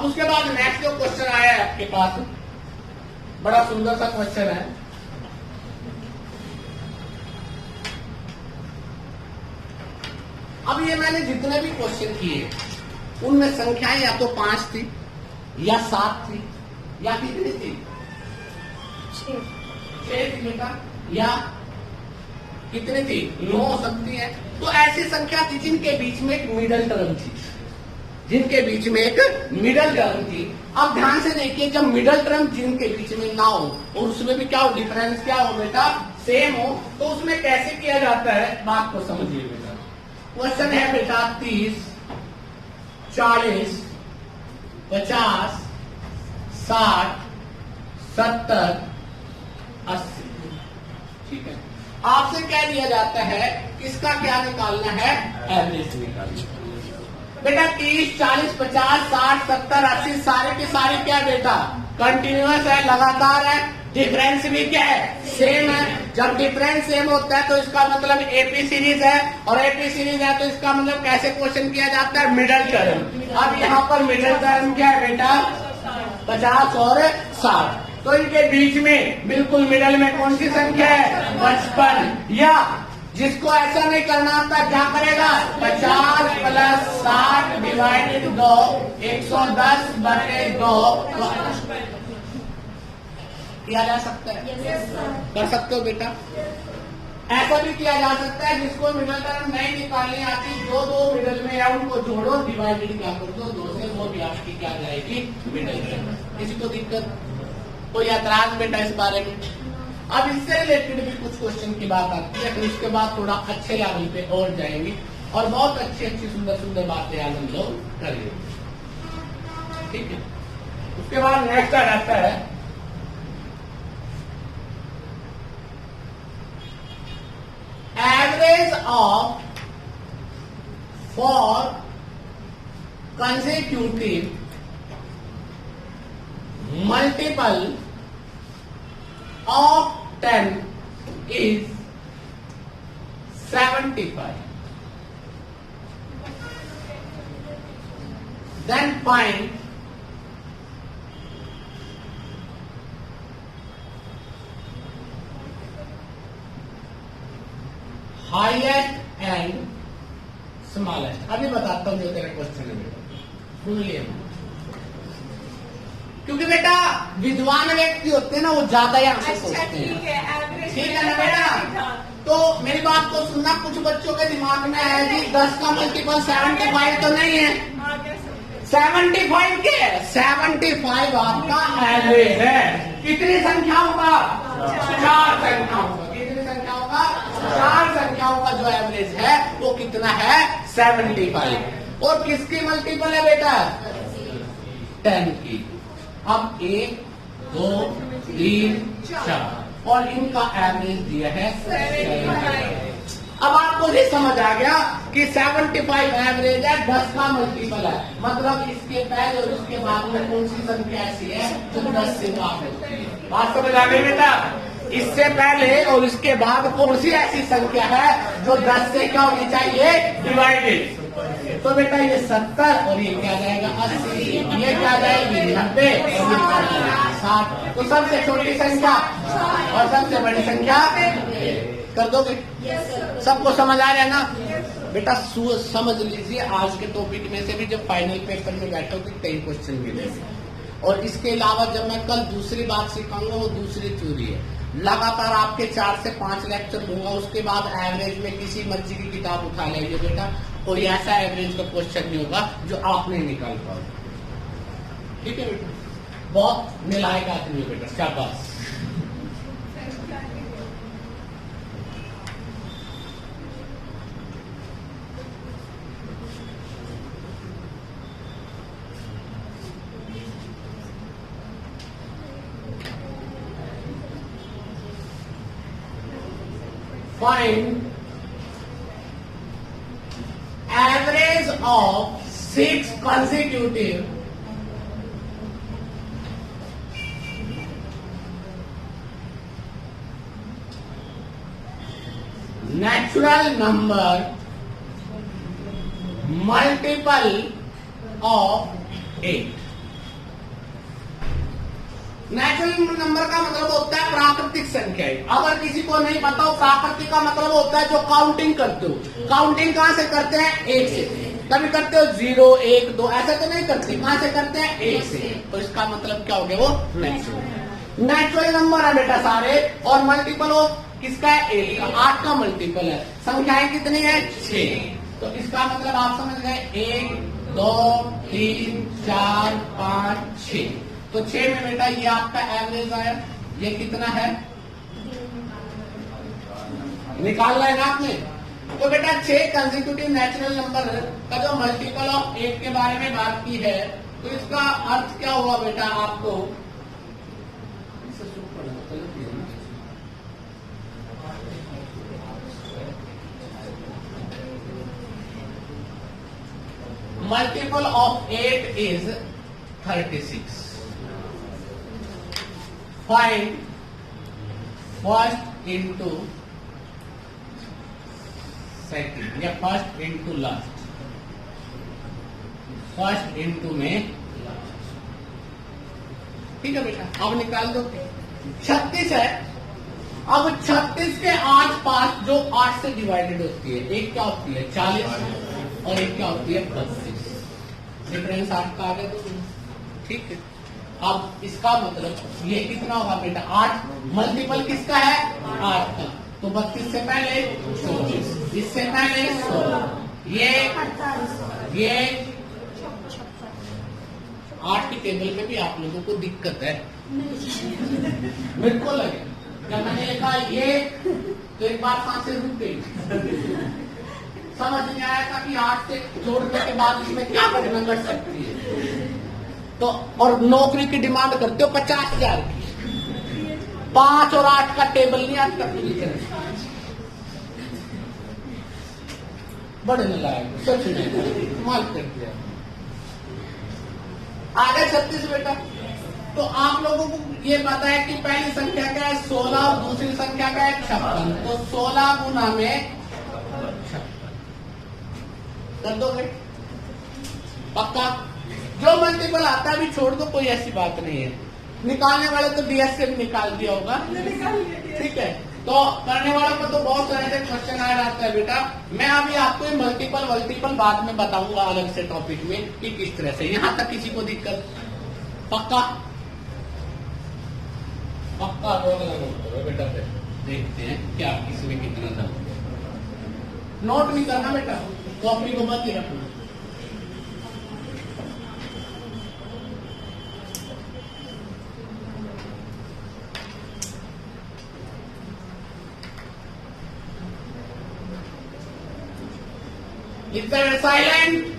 अब उसके बाद नेक्स्ट जो क्वेश्चन आया है आपके पास, बड़ा सुंदर सा क्वेश्चन है। अब ये मैंने जितने भी क्वेश्चन किए उनमें संख्याएं या तो 5 थी या 7 थी या कितनी थी? 6 थी बेटा, या कितनी थी? 9 हो सकती है। तो ऐसी संख्या थी जिनके बीच में एक मिडल टर्म थी, जिनके बीच में एक मिडल टर्म थी। अब ध्यान से देखिए, जब मिडल टर्म जिनके बीच में ना हो और उसमें भी क्या हो, डिफरेंस क्या हो बेटा, सेम हो, तो उसमें कैसे किया जाता है, बात को समझिए बेटा। क्वेश्चन है बेटा 30, 40, 50, 60, 70, 80। ठीक है, आपसे क्या दिया जाता है, किसका क्या निकालना है, एवरेज निकालना है। बेटा 30, 40, 50, 60, 70, 80 सारे के सारे क्या बेटा कंटिन्यूअस है, लगातार है। डिफरेंस भी क्या है, सेम है। जब डिफरेंस सेम होता है तो इसका मतलब एपी सीरीज है, और एपी सीरीज है तो इसका मतलब कैसे क्वेश्चन किया जाता है, मिडल टर्म। अब यहाँ पर मिडल टर्म क्या है बेटा, 50 और 60। तो इनके बीच में बिल्कुल मिडल में कौन सी संख्या है, 55। या जिसको ऐसा नहीं करना आता क्या करेगा, 50 प्लस 60 डिवाइडेड 2, 110 बटे 2 किया जा सकता है। कर सकते हो बेटा। ऐसा भी किया जा सकता है जिसको मिडल टर्म नहीं निकालनी आती, जो दो मिडल में है उनको जोड़ो, डिवाइडेड क्या कर दो 2 से, वो भी आपकी क्या जाएगी, मिडल टर्म। किसी को दिक्कत, कोई ऐतराज बेटा इस बारे में? अब इससे रिलेटेड भी कुछ क्वेश्चन की बात आती है, फिर उसके बाद थोड़ा अच्छे लेवल पे और जाएंगे और बहुत अच्छी अच्छी सुंदर सुंदर बातें आज हम लोग करेंगे। ठीक है, उसके बाद नेक्स्ट आ जाता है average of for consecutive multiple of 10 is 75. Then find highest and smallest. अभी बताता हूं जो तेरा क्वेश्चन है बेटा, सुन लिए। क्योंकि बेटा विद्वान व्यक्ति होते हैं ना, वो ज्यादा यहाँ से सोचते हैं। ठीक है ना बेटा? तो मेरी बात को सुनना, कुछ बच्चों के दिमाग में है जी 10 का मल्टीपल 75 तो नहीं है, 75 के 75 आपका एवरेज है। कितनी संख्याओं का, 4 संख्याओं का। कितनी संख्याओं का, 4 संख्याओं का जो एवरेज है वो कितना है, 75। और किसकी मल्टीपल है बेटा, 10 की। अब 1, 2, 3, 4 और इनका एवरेज दिया है 75। अब आपको ये समझ आ गया कि 75 एवरेज है, 10 का मल्टीपल है, मतलब इसके पहले और इसके बाद में कौन सी संख्या ऐसी है जो 10 से बाहर होती है। बात समझ आ गई बेटा? इससे पहले और इसके बाद कौन सी ऐसी संख्या है जो 10 से क्या होनी चाहिए, डिवाइडेड। तो बेटा ये 70 और ये क्या जाएगा 80, ये क्या जाएगी 90 और ये 60। तो सबसे छोटी संख्या और सबसे बड़ी संख्या कर दोगे? सबको समझ आ रहा है ना बेटा? समझ लीजिए, आज के टॉपिक में से भी जब फाइनल पेपर में बैठोगे 3 क्वेश्चन मिलेंगे, और इसके अलावा जब मैं कल दूसरी बात सिखाऊंगा वो दूसरी थ्योरी है। लगातार आपके 4 से 5 लेक्चर दूंगा, उसके बाद एवरेज में किसी मर्जी की किताब उठा लेंगे बेटा, कोई ऐसा एवरेज का क्वेश्चन नहीं होगा जो आप नहीं निकाल पाओगे। ठीक है बेटा? बहुत निलायक आदमी है बेटा, शाबाश। Find average of 6 consecutive natural number multiple of 8. Natural number का मतलब होता है प्राकृतिक संख्या। अगर किसी को नहीं पता हो, प्राकृतिक का मतलब होता है जो काउंटिंग करते हो। काउंटिंग कहां से करते हैं? एक से। कभी करते हो 0 1 2, ऐसा तो नहीं करते। कहां से करते हैं? एक से। तो इसका मतलब क्या हो गया? वो नेचुरल नंबर है बेटा सारे, और मल्टीपल ऑफ किसका है? 8 का। 8 का मल्टीपल है। संख्याएं कितनी है? 6। तो इसका मतलब आप समझ गए 1 2 3 4 5 6। तो 6 में बेटा ये आपका एवरेज आया। ये कितना है? निकालना है ना आपने। तो बेटा 6 कंसेक्यूटिव नेचुरल नंबर का जो मल्टीपल ऑफ 8 के बारे में बात की है, तो इसका अर्थ क्या हुआ बेटा आपको? Multiple of 8 is 36. Find first into second या first into last. First into में, ठीक है बेटा। अब निकाल दो। 36 है। अब 36 के 8 पास जो 8 से डिवाइडेड होती है, एक क्या होती है? 40 और एक क्या होती है? 32। डिफरेंस 8 का आ गया। तो ठीक है। अब इसका मतलब ये कितना होगा बेटा? 8 मल्टीपल किसका है? 8 का। तो 32 से पहले 24, इससे पहले 16, ये 8 की टेबल में भी आप लोगों को दिक्कत है। मेरे को लगे जब मैंने लिखा ये, तो एक बार सांसें रुक गई। समझ नहीं आया था कि 8 से जोड़ने के बाद इसमें क्या घटना घट सकती है। तो और नौकरी की डिमांड करते हो 50,000 की। 5 और 8 का टेबल नहीं आज तक पूरी तरह। बड़े लायक, सच में माल कर दिया। आगे 36 बेटा। तो आप लोगों को ये पता है कि पहली संख्या क्या है? 16 और दूसरी संख्या क्या है? 56। तो 16 गुना में 56 कर दोगे? पक्का? जो मल्टीपल आता है भी छोड़ दो, कोई ऐसी बात नहीं है। निकालने वाले तो डीएस से निकाल दिया होगा, ठीक है। तो करने वालों को तो बहुत तरह से क्वेश्चन आ जाता है बेटा। मैं अभी आपको मल्टीपल बाद में बताऊंगा अलग से टॉपिक में कि किस तरह से। यहां तक किसी को दिक्कत? पक्का? पक्का बेटा। देखते हैं क्या किसमें कितना दम। नोट नहीं करना बेटा, कॉपी को बंद ही रखना। It's a silent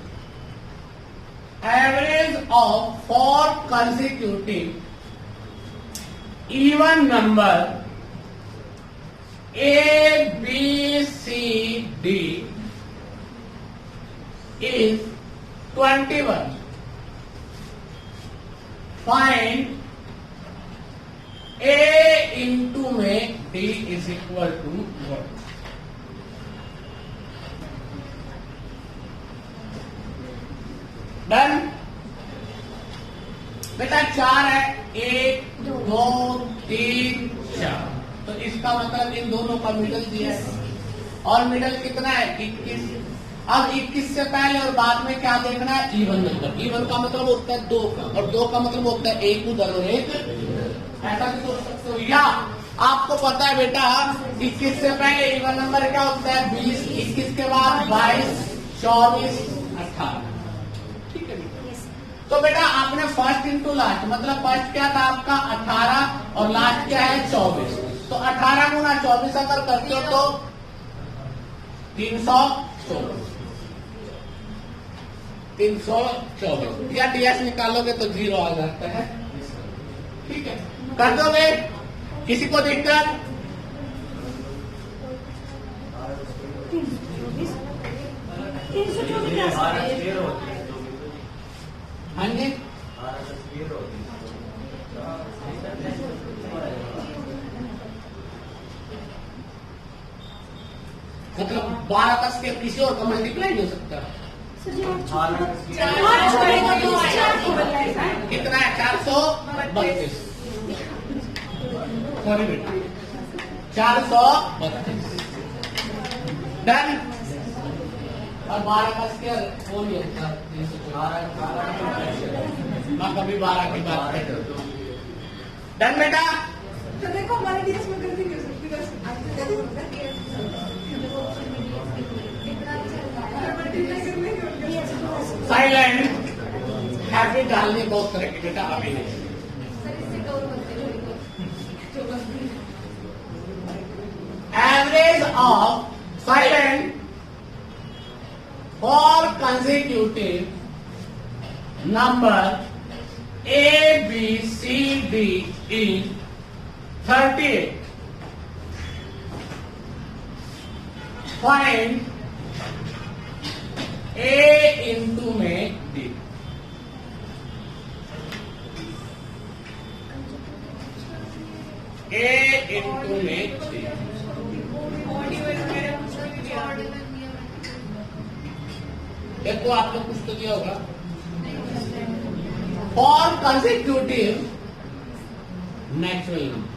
average of 4 consecutive even number A, B, C, D is 21. Find A into में D is equal to what? Done बेटा। 4 है, 1 2 3 4। तो इसका मतलब इन दोनों का मिडल दिया है, और मिडल कितना है? 21। अब 21 से पहले और बाद में क्या देखना है? Even number. इवन का मतलब होता है 2 का, और 2 का मतलब होता है 1 उधर और 1। ऐसा भी सोच सकते हो। या आपको पता है बेटा 21 से पहले इवन नंबर क्या होता है? 20। 21 के बाद 22 24 18। तो बेटा आपने फर्स्ट इंटू लास्ट, मतलब फर्स्ट क्या था आपका 18 और लास्ट क्या है 24। तो 18 गुना 24 अगर करते हो तो 324। या डीएस निकालोगे तो 0 आ जाता है, ठीक है। कर दोगे? किसी को दिक्कत? हाँ जी। मतलब 12 का स्केल किसी और का मल्टीप्लाई नहीं हो सकता। कितना है? 432। सॉरी बेटा 432 डन। और 12 का स्क्वायर 4 ही होता है। मैं कभी 12 की बात करता हूँ। डन बेटा। तो देखो हमारे डीएस में गलती नहीं हो सकती बस साइलेंट हैप्पी डालनी बहुत तरह की बेटा अभी नहीं। Average of silent for consecutive number A, B, C, D is 38. Find A into में D. A into में D. देखो आपने कुछ तो दिया होगा। For consecutive natural number.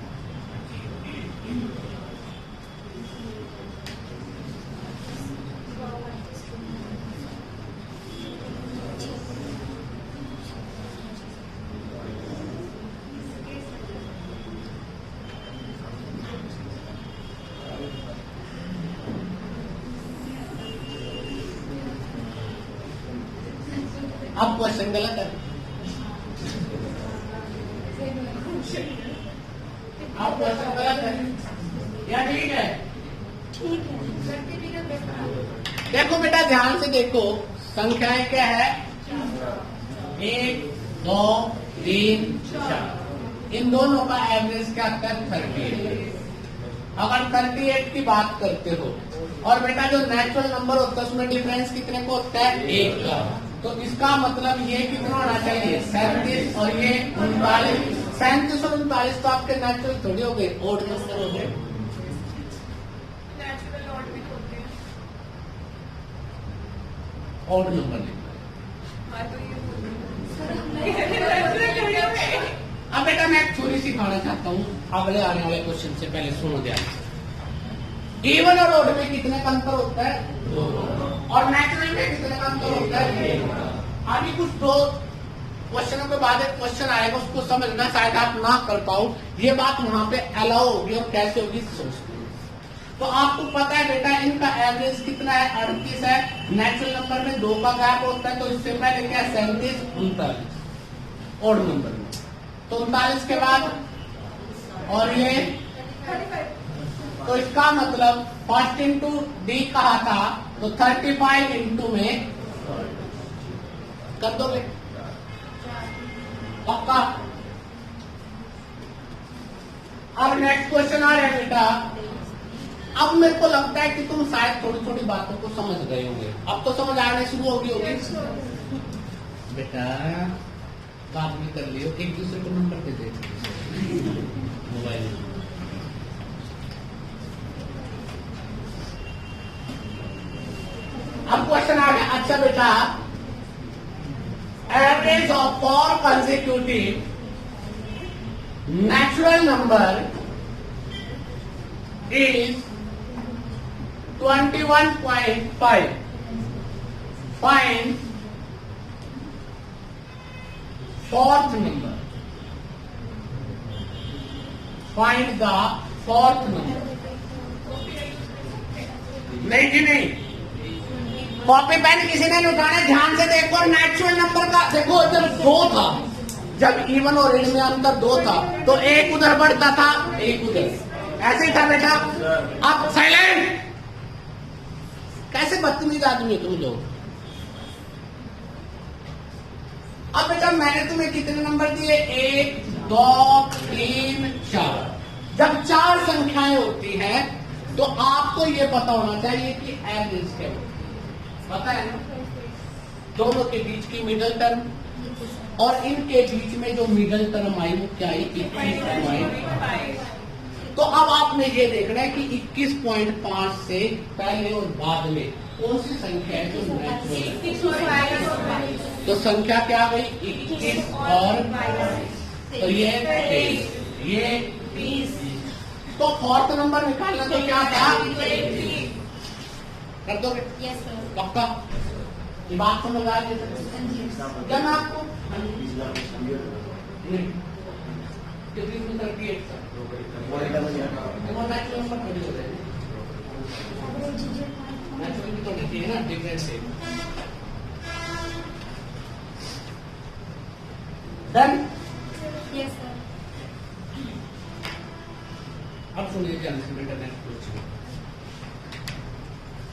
अब क्वेश्चन गलत है। अब क्वेश्चन गलत है या ठीक है? देखो बेटा ध्यान से देखो, संख्याएं क्या है? 1, 2, 3, 4। इन दोनों का एवरेज क्या आता है? 38। अगर 38 की बात करते हो और बेटा जो नेचुरल नंबर होता है उसमें डिफरेंस कितने को होता है? 1 का। तो इसका मतलब ये कितना होना चाहिए? 37 और ये 39। 37 और 39 तो आपके नेचुरल थोड़ी हो गए, ओड नंबर हो गए। नेचुरल ऑड भी होते हैं। ओड नंबर नहीं। हाँ तो ये अब बेटा मैं एक थ्योरी सिखाना चाहता हूँ अगले आने वाले क्वेश्चन से पहले, सुनो ध्यान से। इवन और ओड में कितने का अंतर होता है? 2। और नेचुरल में कितने का अंतर होता है? 1। अभी कुछ 2 क्वेश्चनों के बाद एक क्वेश्चन आएगा, उसको समझना शायद आप ना कर पाओ। ये बात वहां पे अलाउ होगी और कैसे होगी सोचते हैं। तो आपको पता है बेटा इनका एवरेज कितना है? 38 है। नेचुरल नंबर में 2 का गैप होता है, तो इससे पहले क्या? 37, 39 ओड नंबर में। तो 39 के बाद और ये, तो इसका मतलब फर्स्ट इंटू डी कहा था, तो 35 इंटू में कर दोगे पक्का। अब नेक्स्ट क्वेश्चन आ रहा है बेटा। अब मेरे को लगता है कि तुम शायद थोड़ी थोड़ी बातों को समझ गए होंगे। अब तो समझ आने शुरू होगी बेटा। बात भी कर लियो, एक दूसरे को नंबर दे दे मोबाइल। अब क्वेश्चन आ गया। अच्छा बेटा, average of 4 consecutive natural number is 21.5. Find fourth number. Find the fourth number. नहीं जी नहीं, कॉपी पेन किसी ने नहीं उठाना। ध्यान से देखो, नेचुरल नंबर का देखो, जब 2 था, जब इवन और इड में अंतर 2 था, तो एक उधर बढ़ता था, एक उधर, ऐसे ही था बेटा। अब साइलेंट, कैसे बदतमीज आदमी तुम लोग। अब बेटा मैंने तुम्हें कितने नंबर दिए? 1, 2, 3, 4। जब 4 संख्याएं होती हैं तो आपको ये पता होना चाहिए कि एवरेज क्या होती है। पता है ना? दोनों के बीच की मिडल टर्म और इनके बीच में जो मिडल टर्म आई वो क्या आई? 21 आई। तो अब आपने ये देखना है कि 21.5 से पहले और बाद में कौन सी संख्या है जो नेचुरल है। तो संख्या क्या गई? 21 और तो ये 23, ये 20। तो फोर्थ नंबर निकालना तो क्या था? कर दोगे? Yes sir. पक्का? ये बात समझ आ गई? क्या मैं आपको नहीं कितनी में 38 सर वो नेचुरल नंबर थोड़ी हो जाएगी, नेचुरल भी तो नहीं है ना, डिफरेंस है। डन? Yes sir. अब सुनिए ध्यान से बेटा नेक्स्ट क्वेश्चन।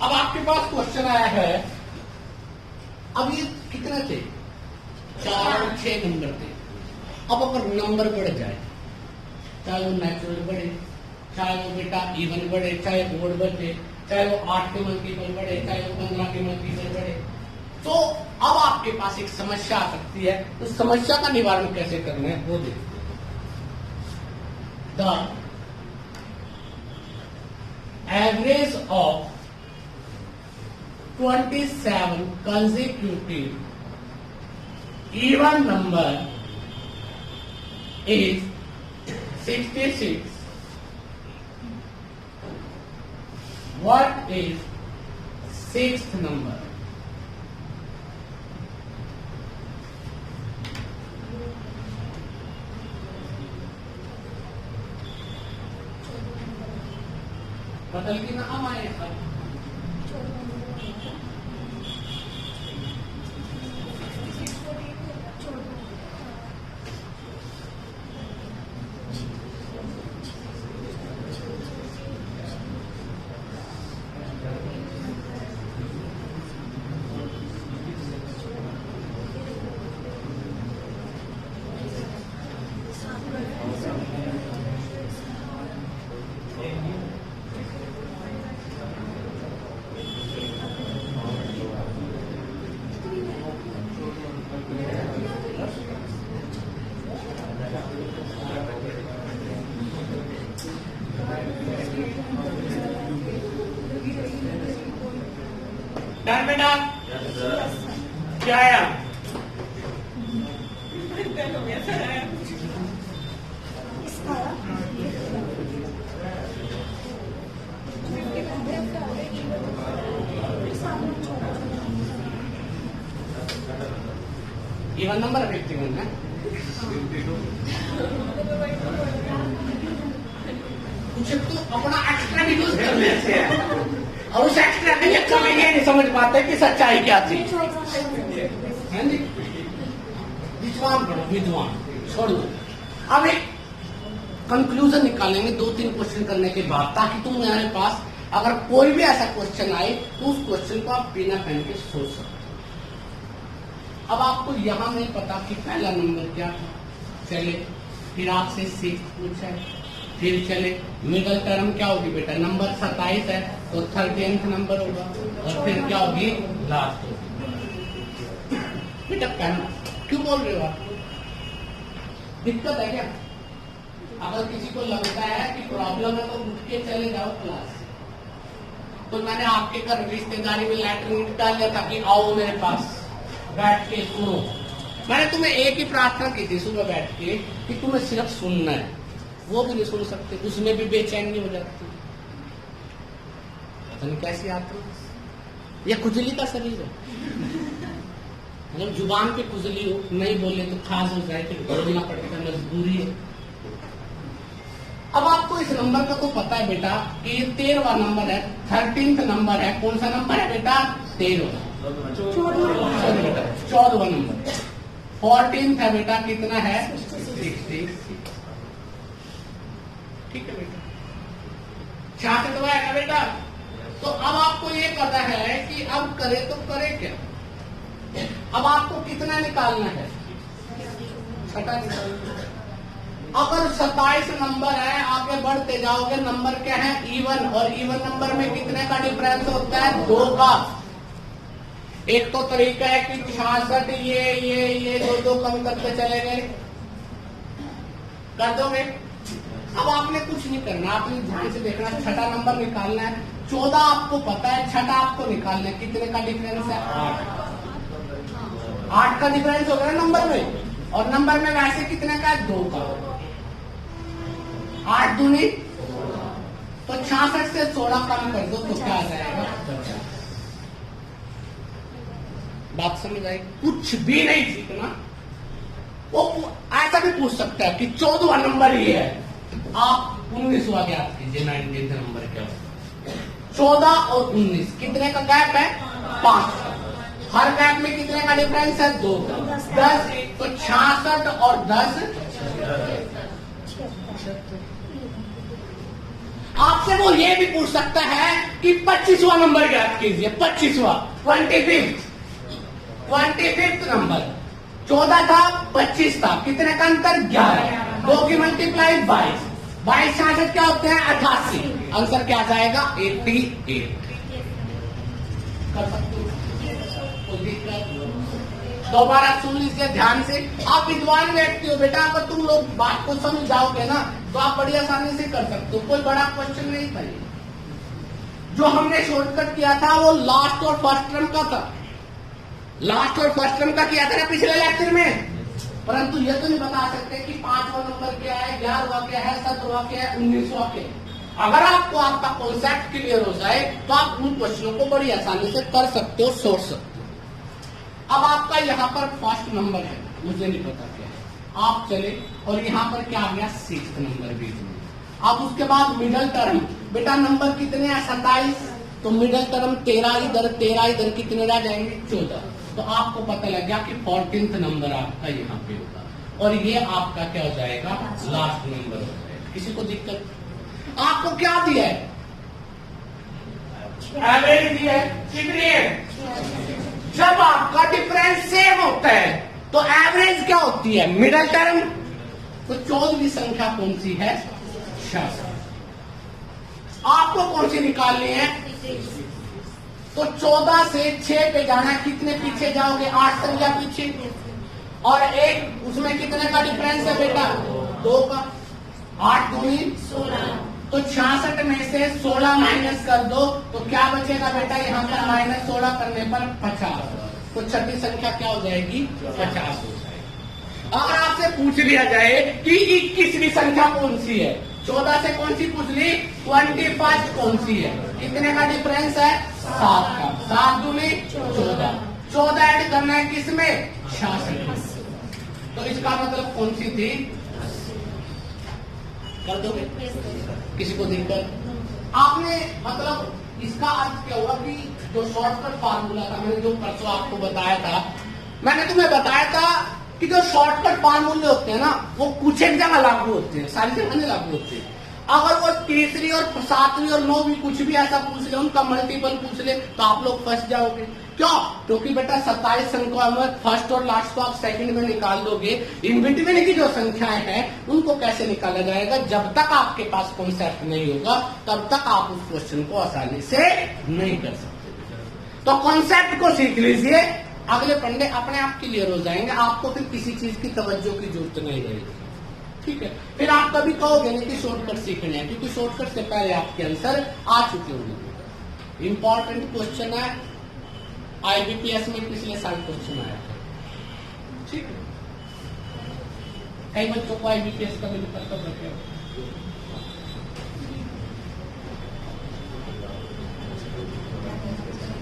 अब आपके पास क्वेश्चन आया है, अब ये कितने थे? 4 और 6 नंबर थे। अब अगर नंबर बढ़ जाए, चाहे वो नेचुरल बढ़े, चाहे वो बेटा इवन बढ़े, चाहे ओड बढ़े, चाहे वो 8 के मल्टीपल बढ़े, चाहे वो 15 के मल्टीपल बढ़े, तो अब आपके पास एक समस्या आ सकती है। तो समस्या का निवारण कैसे करना है वो देखते हैं। The average of 27 consecutive even number is 66. What is sixth number? बदल के ना हम आए सब। डन बेटा? क्या आया? डन हो गया सर। इवन नंबर 51 है। कुछ तो अपना एक्स्ट्रा भी यूज कर लेते हैं और उस एक्स्ट्रा में ये कमी नहीं समझ पाते कि सच्चाई क्या थी। है नी? विद्वान पढ़ो, विद्वान छोड़ दो। अब एक कंक्लूजन निकालेंगे 2-3 क्वेश्चन करने के बाद, ताकि तुम मेरे पास अगर कोई भी ऐसा क्वेश्चन आए तो उस क्वेश्चन को आप बिना पेन के सोच सकते। अब आपको यहाँ नहीं पता कि पहला नंबर क्या था, चले फिर आपसे 6 पूछा है, फिर चले मिडल टर्म क्या होगी बेटा? नंबर 27 है तो 13th नंबर होगा, और फिर क्या होगी? लास्ट होगी। बेटा कहना क्यों बोल रहे हो आप? दिक्कत है क्या? अगर किसी को लगता है कि प्रॉब्लम है तो उठ के चले जाओ क्लास। तो मैंने आपके घर रिश्तेदारी में लेटर डाल दिया था कि आओ मेरे पास बैठ के सुनो। मैंने तुम्हें एक ही प्रार्थना की थी सुबह बैठ के कि तुम्हें सिर्फ सुनना है, वो भी नहीं सुन सकते, उसमें भी बेचैनी हो जाती है। पता नहीं कैसी आत्मा, ये खुजली का शरीर है। मतलब जुबान पे खुजली हो, नहीं बोले तो खास हो जाए, फिर बोलना पड़ेगा, मजबूरी है। अब आपको इस नंबर का तो पता है बेटा कि ये 13वां नंबर है, 13th नंबर है। कौन सा नंबर है बेटा? 13वां। 14वां नंबर। 14th है बेटा, कितना है? 66। ठीक है बेटा, 66वां है ना बेटा? तो अब आपको ये पता है कि अब करे तो करे क्या? अब आपको कितना निकालना है? 6 निकालना। अगर 27 नंबर है, आगे बढ़ते जाओगे, नंबर क्या है? इवन। और इवन नंबर में कितने का डिफरेंस होता है? 2 का। एक तो तरीका है कि 66 ये 2 कम करके चले गए, कर दोगे। अब आपने कुछ नहीं करना, आपने ध्यान से देखना, 6 नंबर निकालना है। 14 आपको पता है, 6 आपको निकालना है। कितने का डिफरेंस है? 8 का डिफरेंस हो गया नंबर में, और नंबर में वैसे कितने का है? 2 का। 8 दूनी 66 से 16 कम कर दो तो क्या आ जाएगा? 50। बात समझ आई? कुछ भी नहीं सीखना। वो ऐसा भी पूछ सकता है कि 14वां नंबर ये है, आप 19वां ज्ञात कीजिए। 19th नंबर क्या होगा? 14 और 19 कितने का गैप है? 5। हर गैप में कितने का डिफरेंस है? 2 का। 10 तो 66 और 10। आपसे वो ये भी पूछ सकता है कि 25वां नंबर ज्ञात कीजिए। 25वां 25th नंबर। 14 था, 25 था, कितने का अंतर? 11। 2 की मल्टीप्लाई 22। 22 66 क्या होते हैं? 88। आंसर क्या आ जाएगा? 88। कर सकते हो? कोई दिक्कत? दोबारा सुन लीजिए ध्यान से। आप विद्वान व्यक्ति हो बेटा, अगर तुम लोग बात को समझ जाओगे ना तो आप बड़ी आसानी से कर सकते हो। कोई बड़ा क्वेश्चन नहीं था ये। जो हमने शॉर्टकट किया था वो लास्ट और फर्स्ट टर्म का था। लास्ट और फर्स्ट टर्म का किया था ना पिछले लेक्चर में। परंतु ये तो नहीं बता सकते कि 5वां नंबर क्या है, 11वां क्या है, 17वां क्या है, 19वां क्या है। अगर आपको आपका कॉन्सेप्ट क्लियर हो जाए तो आप उन क्वेश्चनों को बड़ी आसानी से कर सकते हो, सोच सकते हो। अब आपका यहाँ पर फर्स्ट नंबर है, मुझे नहीं पता क्या है। आप चले और यहाँ पर क्या आ गया? 6th नंबर बीच में। अब उसके बाद मिडल टर्म। बेटा नंबर कितने हैं? 27। तो मिडल टर्म 13 इधर कितने रह जाएंगे? 14। तो आपको पता लग गया कि 14th नंबर आपका यहाँ पे होगा और ये आपका क्या हो जाएगा? लास्ट नंबर हो जाएगा। किसी को दिक्कत? आपको क्या दिया है? एवरेज दिया है। कितनी है? जब आपका डिफरेंस सेम होता है तो एवरेज क्या होती है? Middle term. तो 14वीं संख्या कौन सी है? 66। आपको कौन सी निकालनी है? तो 14 से 6 पे जाना, कितने पीछे जाओगे? 8 संख्या पीछे। और एक उसमें कितने का डिफरेंस है बेटा? 2 का। 8 दूनी 16। तो 66 में से 16 माइनस कर दो तो क्या बचेगा बेटा? यहाँ पर -16 करने पर 50। तो छठी संख्या क्या हो जाएगी? 50 हो जाएगी। अगर आपसे पूछ लिया जाए कि 21वीं संख्या कौन सी है? 14 से कौन सी पूछ ली? 21 कौन सी है? कितने का डिफरेंस है? 7 का। 7 दूनी 14। 14 ऐड करना है किसमें? 66। तो इसका मतलब कौन सी थी? कर दोगे? किसी को दिक्कत? आपने मतलब इसका अर्थ क्या हुआ कि जो शॉर्टकट फार्मूला था, मैंने जो परसों आपको बताया था, मैंने तुम्हें बताया था कि जो शॉर्टकट फार्मूले होते हैं ना वो कुछ एक जगह लागू होते हैं, सारी जगह नहीं लागू होते हैं। अगर वो तीसरी और 7वीं और 9वीं कुछ भी ऐसा पूछ ले, उनका मल्टीपल पूछ ले तो आप लोग फंस जाओगे। क्यों? क्योंकि बेटा 27 संख्या में फर्स्ट और लास्ट को आप सेकंड में निकाल दोगे। इन बिटवीन की जो संख्याएं हैं उनको कैसे निकाला जाएगा? जब तक आपके पास कॉन्सेप्ट नहीं होगा तब तक आप उस क्वेश्चन को आसानी से नहीं कर सकते। तो कॉन्सेप्ट को सीख लीजिए, अगले पंडे अपने आप क्लियर हो जाएंगे। आपको फिर किसी चीज की तवज्जो की जरूरत नहीं रहेगी। ठीक है? फिर आप कभी कहोगे नहीं कि शॉर्टकट सीखने हैं, क्योंकि शॉर्टकट से पहले आपके आंसर आ चुके होंगे। इंपॉर्टेंट क्वेश्चन है, IBPS में पिछले साल क्वेश्चन आया था। ठीक है? कई बच्चों को IBPS का भी पता लगे।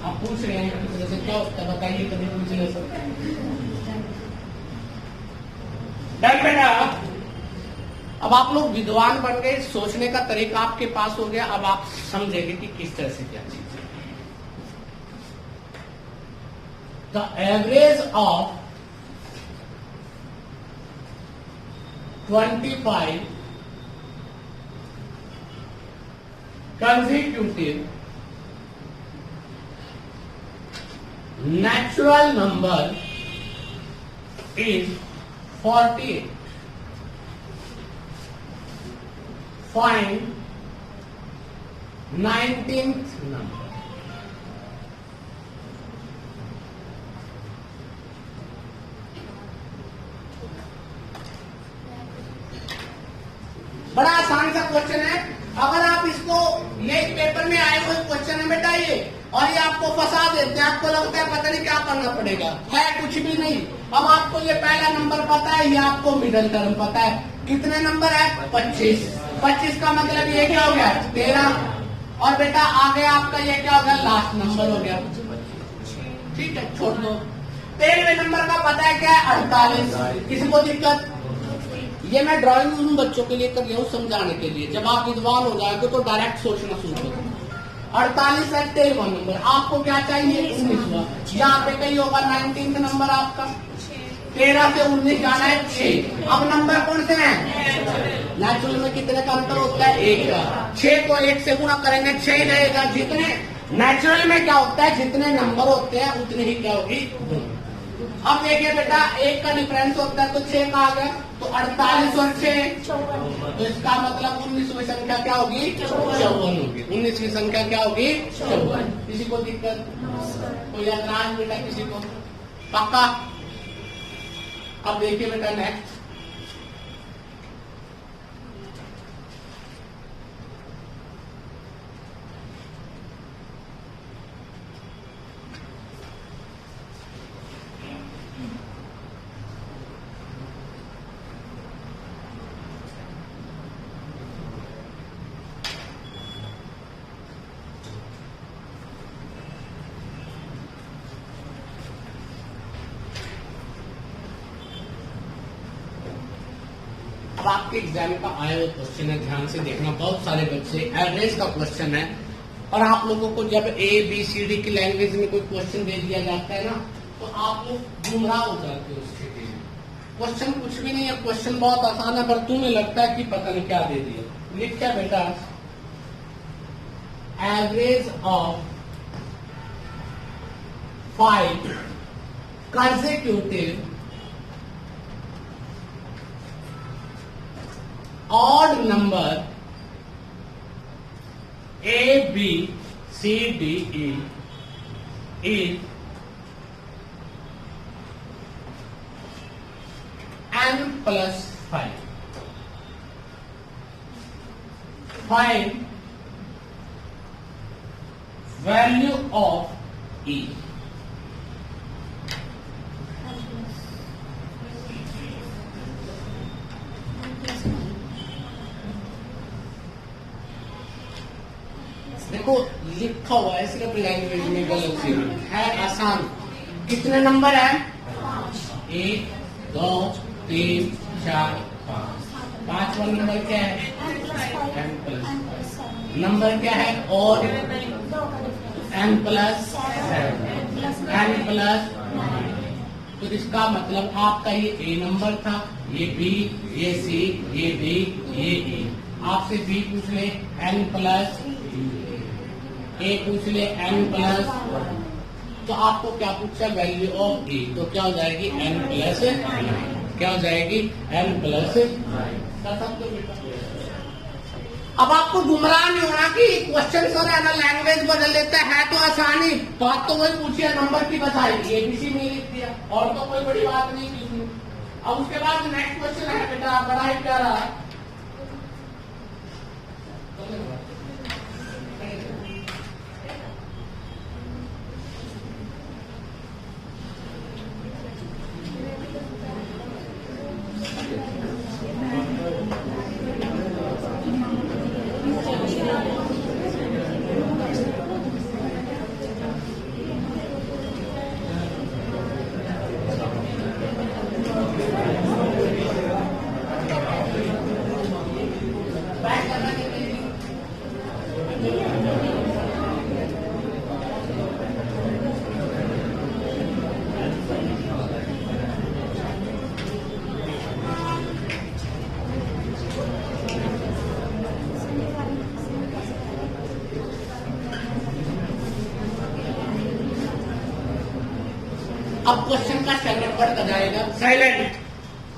आप पूछ रहे हैं किसी से क्या होता है, बताइए कभी पूछने से। डन बेटा? अब आप लोग विद्वान बन गए, सोचने का तरीका आपके पास हो गया। अब आप समझेंगे कि किस तरह से क्या चीज है। The average of 25 consecutive natural number is 48. Find 19th number. बड़ा आसान सा क्वेश्चन है। अगर आप इसको, ये पेपर में आए हुए क्वेश्चन है बेटा ये, और ये आपको फंसा देते हैं, आपको लगता है पता नहीं क्या करना पड़ेगा, है कुछ भी नहीं। अब आपको ये पहला नंबर पता है, ये आपको मिडल टर्म पता है, कितने नंबर है? 25। 25 का मतलब ये क्या हो गया? 13। और बेटा आगे आपका ये क्या हो गया? लास्ट नंबर हो गया। ठीक है, छोड़ दो। 13वें नंबर का पता है क्या है? 48। किसी को दिक्कत? ये मैं ड्राइंग रूम बच्चों के लिए कर रही हूँ समझाने के लिए। जब आप विद्वान हो जाएंगे तो डायरेक्ट सोचना शुरू करो। 48 है 13वां नंबर। आपको क्या चाहिए? 19वां। यहाँ पे कहीं होगा 19th नंबर आपका। 13 से 19 जाना है 6। अब नंबर कौन से हैं? नेचुरल में कितने का अंतर होता है? 1 का। 6 को 1 से गुणा करेंगे 6 रहेगा। जितने नेचुरल में क्या होता है? जितने नंबर होते हैं उतने ही क्या होगी? अब देखिए बेटा 1 का डिफरेंस होता है तो 6 का आ गया। तो 48 और 6 तो इसका मतलब 19वीं संख्या क्या होगी? 54 होगी। 19वीं संख्या क्या होगी? 54। किसी को दिक्कत? तो याद बेटा किसी को? पक्का? अब देखिए बेटा नेक्स्ट। अब आपके एग्जाम का आया हुआ क्वेश्चन है, ध्यान से देखना। बहुत सारे बच्चे एवरेज का क्वेश्चन है और आप लोगों को जब ABCD की लैंग्वेज में कोई क्वेश्चन दे दिया जाता है ना तो आप लोग गुमराह हो जाते हो उसके लिए। क्वेश्चन कुछ भी नहीं है, क्वेश्चन बहुत आसान है, पर तुम्हें लगता है कि पता नहीं क्या दे दिया। लिख क्या बेटा? Average of 5 consecutive odd number A, B, C, D, E is n plus 5. Find value of E. देखो लिखा हुआ है सिर्फ लैंग्वेज में गलती है, आसान। कितने नंबर है? 1, 2, 3, 4, 5। 5वां नंबर क्या है? n plus. नंबर क्या है? और n प्लस 7, n प्लस। तो इसका मतलब आपका ये A नंबर था, ये B, ये C, ये D, ये E। आपसे B पूछ ले n प्लस, A पूछ ले n प्लस, तो आपको क्या पूछा? Value of E। तो क्या हो जाएगी? n plus. क्या हो जाएगी? n plus. अब आपको गुमराह नहीं होना कि क्वेश्चन सर है ना लैंग्वेज बदल लेता है तो आसानी। बात तो वही पूछी है, नंबर की बताएगी, ABC में लिख दिया और तो कोई बड़ी बात नहीं की उसमें। अब उसके बाद नेक्स्ट क्वेश्चन है बेटा, बड़ा ही प्यारा। अब क्वेश्चन का स्टैंडर्ड बढ़ता जाएगा। साइलेंट।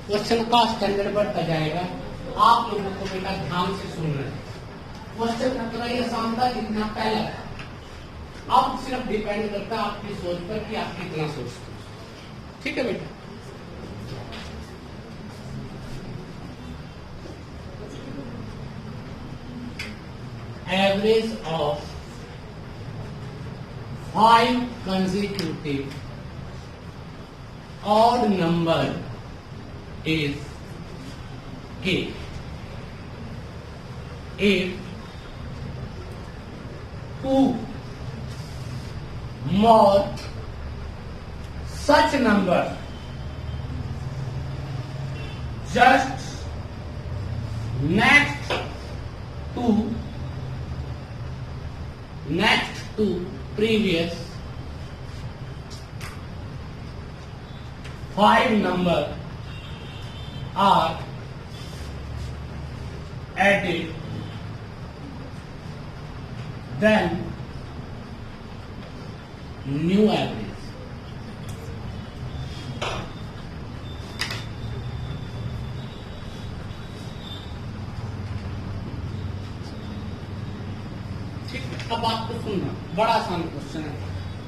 क्वेश्चन का स्टैंडर्ड बढ़ता जाएगा। आप लोगों को बेटा ध्यान से सुनना है। क्वेश्चन इतना ही आसान था जितना पहला था। अब सिर्फ डिपेंड करता है आपकी सोच पर कि आप कितना सोचते हो। ठीक है बेटा? Average of 5 consecutive odd number is के if 2 more such number just next to previous 5 number are added, then new average. ठीक है, अब आपको सुनना, बड़ा आसान क्वेश्चन है,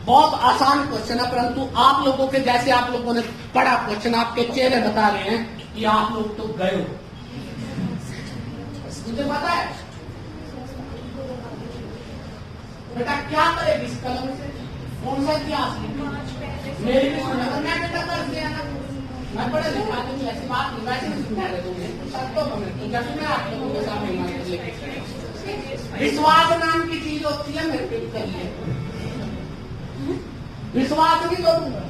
बहुत आसान क्वेश्चन है, परंतु आप लोगों के जैसे आप लोगों ने पढ़ा क्वेश्चन, आपके चेहरे बता रहे हैं कि आप लोग तो गए हो। मुझे पता है बेटा क्या करेगी इस कलम से, कौन सा इतिहास लिखेगी? मेरी भी सुना, अगर मैं बेटा कर दिया ना, मैं पढ़ा लिखा तो ऐसी बात नहीं, वैसे नहीं सुना रहे तुम्हें सबको हमें तो जैसे मैं आप लोगों के सामने लिखे। विश्वास नाम की चीज होती है, मेरे पे कर लिए विश्वास नहीं करूंगा,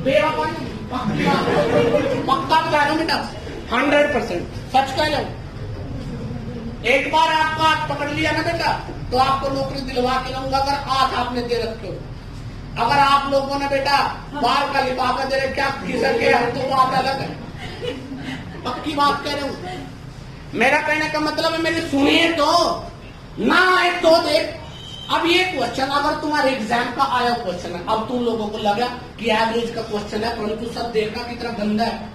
बेवफा नहीं, पक्का बता रहा हूं बेटा, 100% सच कह रहा हूं। एक बार आपका हाथ पकड़ लिया ना बेटा, तो आपको नौकरी दिलवा के लाऊंगा, अगर हाथ आपने दे रखे हो। अगर आप लोगों ने बेटा बाल का लिफाफा दे रखे, आप खिसक गए तो बात अलग है, पक्की बात कह रहे हूं। मेरा कहने का मतलब है मेरी सुनिए तो ना आए तो देख। अब ये क्वेश्चन अगर तुम्हारे एग्जाम का आया क्वेश्चन है, अब तुम लोगों को लगा कि एवरेज का क्वेश्चन है, परंतु सब देखा कितना गंदा है,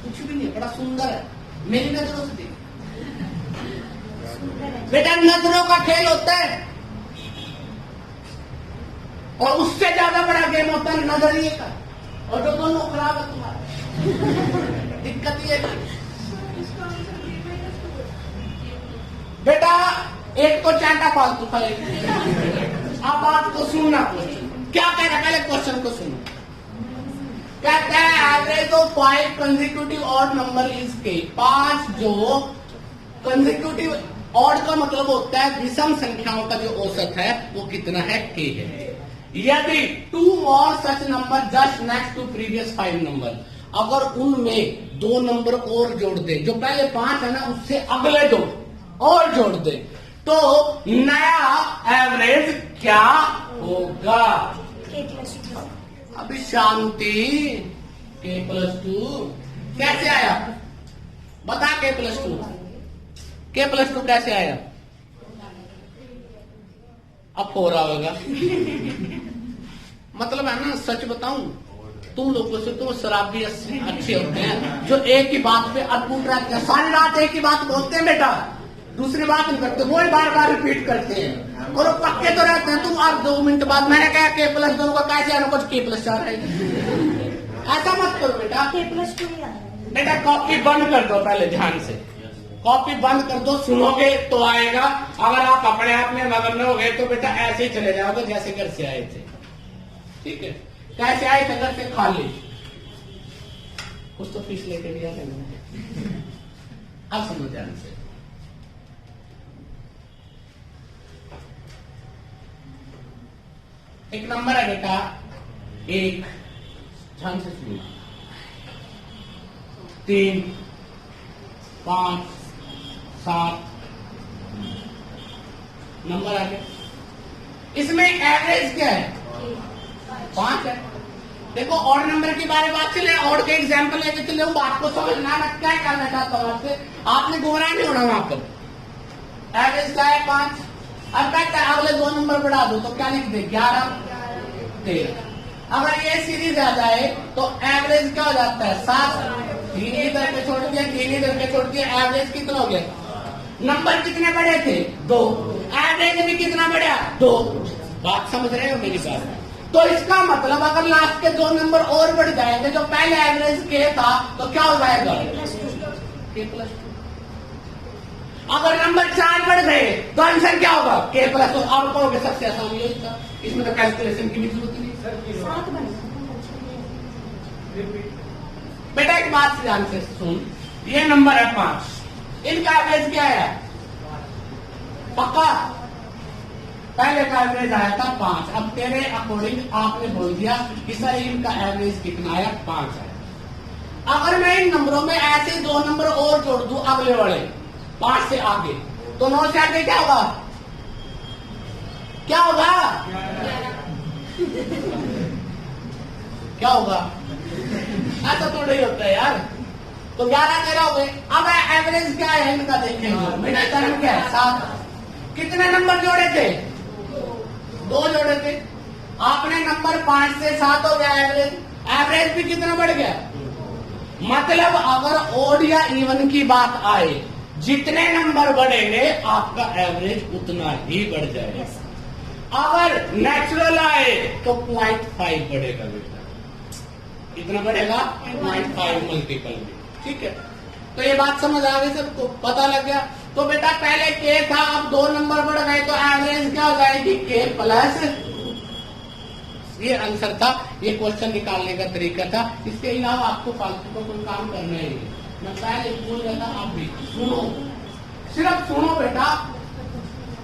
कुछ भी नहीं, बड़ा सुंदर है मेरी नजरों से देख। बेटा नजरों का खेल होता है, और उससे ज्यादा बड़ा गेम होता है नजरिए का, और जो दोनों खराब है तुम्हारा। दिक्कत ये बेटा, एक तो चांटा फालतू खाएगी। अब बात को सुनना, क्वेश्चन क्या कह रहा है, पहले क्वेश्चन को सुनो। कहता है average of 5 consecutive odd number is के। 5 जो कंसेक्यूटिव ऑड का मतलब होता है विषम संख्याओं का जो औसत है वो कितना है, के है। यदि 2 more such number just next to previous 5 number, अगर उनमें 2 नंबर और जोड़ दे, जो पहले 5 है ना उससे अगले 2 और जोड़ दे, तो नया एवरेज क्या होगा? अभी शांति, k+2 कैसे आया बता, k+2 कैसे आया? अब हो रहा होगा। मतलब है ना, सच बताऊं तुम लोगों से तो शराबी अच्छे होते हैं जो एक ही बात पे अटूट रहते हैं, सारी रात एक ही बात बोलते हैं बेटा, दूसरी बात नहीं करते, वो ही बार बार रिपीट करते हैं, और वो पक्के तो रहते हैं। तुम अब 2 मिनट बाद मैंने कहा k+2 का कैसे आना, कुछ k+4 है। ऐसा मत करो बेटा, बेटा कॉपी बंद कर दो, पहले ध्यान से कॉपी बंद कर दो, सुनोगे तो आएगा। अगर आप अपने आप में मगन हो गए तो बेटा ऐसे ही चले जाओगे जैसे घर से आए थे। ठीक है, कैसे आए थे घर से, खाली, कुछ तो फीस लेके दिया था मैंने। अब समझ ध्यान से, एक नंबर है बेटा 1, ध्यान से सुनो, 3, 5, 7 नंबर आ गया। इसमें एवरेज क्या है, 5 है। देखो ऑड नंबर के बारे में बात चले, ऑड के एग्जाम्पल लेके चले, बात को समझना, मैं क्या करना चाहता हूं आपसे, आपने गुमराह नहीं होना वहां पर। एवरेज क्या है, 5। अब कहता है अगले 2 नंबर बढ़ा दो तो क्या लिख दे, 11, 13। अगर ये सीरीज आ जाए तो एवरेज क्या हो जाता है, 7। 3 इधर के छोड़ दिया, 3 इधर के छोड़ दिया, एवरेज कितना हो गया? नंबर कितने बड़े थे, 2, एवरेज भी कितना बढ़ा, 2। बात समझ रहे हो मेरी बात? तो इसका मतलब अगर लास्ट के 2 नंबर और बढ़ जाएंगे, जो पहले एवरेज के था, तो क्या हो जाएगा, k+2। अगर नंबर 4 बढ़ गए तो आंसर क्या होगा, k+2। आप कहोगे सबसे आसान ये था, इसमें तो कैलकुलेशन की भी जरूरत नहीं। बेटा एक बात ध्यान से सुन, ये नंबर है 5, इनका एवरेज क्या है? पक्का पहले का एवरेज आया था 5। अब तेरे अकॉर्डिंग आपने बोल दिया कि सर इनका एवरेज कितना आया? 5 है। अगर मैं इन नंबरों में ऐसे 2 नंबर और जोड़ दूं अगले वाले 5 से आगे, तो 9 से आगे क्या होगा? क्या होगा? क्या होगा? ऐसा थोड़ा ही होता है यार। तो 11-13 हो गए। अब एवरेज क्या है इनका देखेंगे। मेरा टर्म क्या है? 7। कितने नंबर जोड़े थे? 2 जोड़े थे। आपने नंबर 5 से 7 हो गया एवरेज। एवरेज भी कितना बढ़ गया? मतलब अगर ओड या इवन की बात आए, जितने नंबर बढ़ेंगे आपका एवरेज उतना ही बढ़ जाएगा। अगर नेचुरल आए तो 0.5 बढ़ेगा बेटा। कितना बढ़ेगा? 0.5 मल्टीपल में। ठीक है, तो ये बात समझ आ गई सबको? पता लग गया? तो बेटा पहले के था, अब 2 नंबर बढ़ गए तो एवरेज क्या हो जाएगी? के प्लस। ये आंसर था, ये क्वेश्चन निकालने का तरीका था। इसके अलावा आपको फालतू का कोई काम करना ही नहीं। मैं पहले बोल रहा था, आप भी सुनो, सिर्फ सुनो बेटा।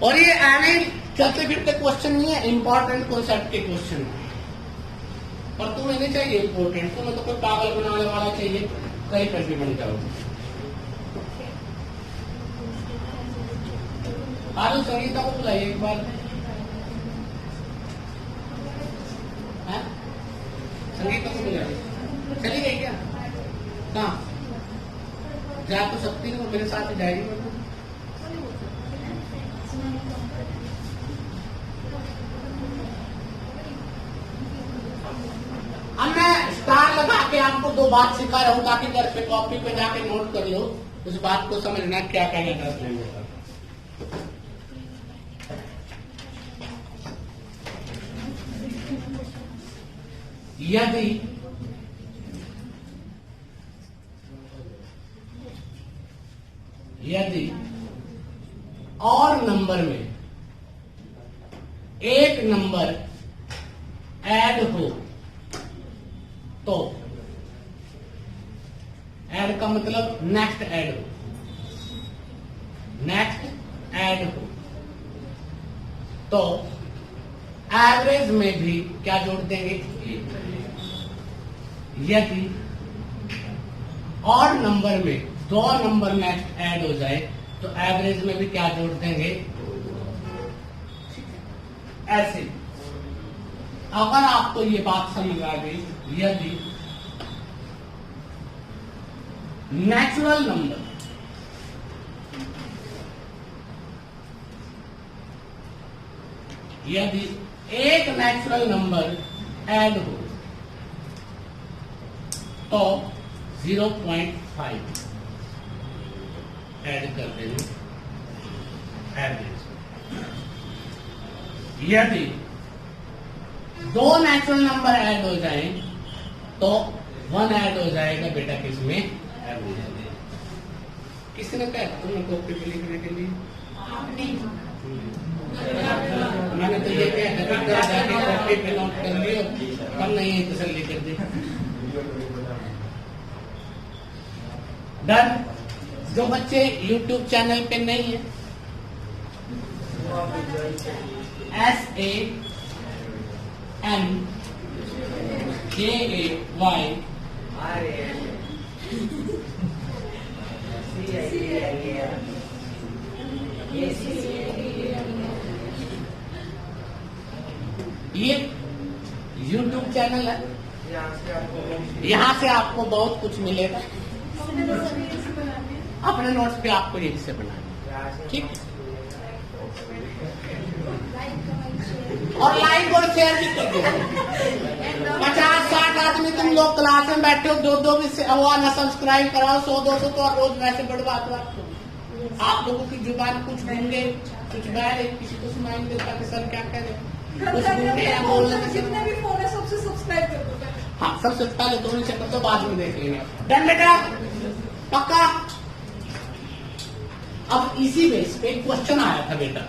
और ये एवरेज चलते फिरते क्वेश्चन नहीं है, इंपॉर्टेंट कॉन्सेप्ट के क्वेश्चन है। और तुम्हें नहीं चाहिए इंपॉर्टेंट, तुम्हें तो कोई पागल बनाने वाला चाहिए, कहीं पर भी बन जाओ। आलू संगीता को बुलाइए एक बार। है? संगीता को बुलाइए। चली गई क्या? कहाँ जा तो सकती है, मेरे साथ ही जाएगी। अब मैं स्टार लगा के आपको 2 बात सिखा रहा हूं, ताकि घर पे कॉपी पे जाके नोट कर लो, उस बात को समझना क्या कहना चाहते हैं। यदि और नंबर में एक नंबर ऐड हो तो, ऐड का मतलब नेक्स्ट ऐड हो, नेक्स्ट ऐड हो तो एवरेज में भी क्या जोड़ देंगे? यदि और नंबर में 2 नंबर नेक्स्ट ऐड हो जाए तो एवरेज में भी क्या जोड़ देंगे? ऐसे अगर आपको ये बात समझ आ गई, यदि नेचुरल नंबर यदि एक नेचुरल नंबर ऐड हो तो 0.5 ऐड कर देंगे एवरेज। यदि 2 नेचुरल नंबर ऐड हो जाए तो 1 ऐड हो जाएगा बेटा, किसमें? एवरेज। किसने कहा तुमने कॉपी पे लिखने के लिए? मैंने तो ये कहा जाके कॉपी पे नोट कर लियो, कम नहीं है तसल्ली कर दी। डन। जो बच्चे YouTube चैनल पे नहीं है, ये YouTube चैनल है, यहाँ से आपको बहुत कुछ मिलेगा। अपने नोट्स पे आपको यही से बनाना, ठीक है? और लाइक और शेयर भी कर दो। 50-60 आदमी तुम लोग क्लास में बैठे हो, 2-2 भी ना सब्सक्राइब कराओ, 100-200 तो रोज वैसे बढ़वाते हो। आप लोगों की जुबान कुछ होंगे, कुछ बैठे, किसी को सुनाई नहीं देता कि सर क्या करे, कुछ जितने भी फोन है सबसे सब्सक्राइब कर दो। हाँ, सबसे पहले 2 चक्कर तो बाद में देख लेंगे। डन बेटा, पक्का? अब इसी बेस पे क्वेश्चन आया था बेटा,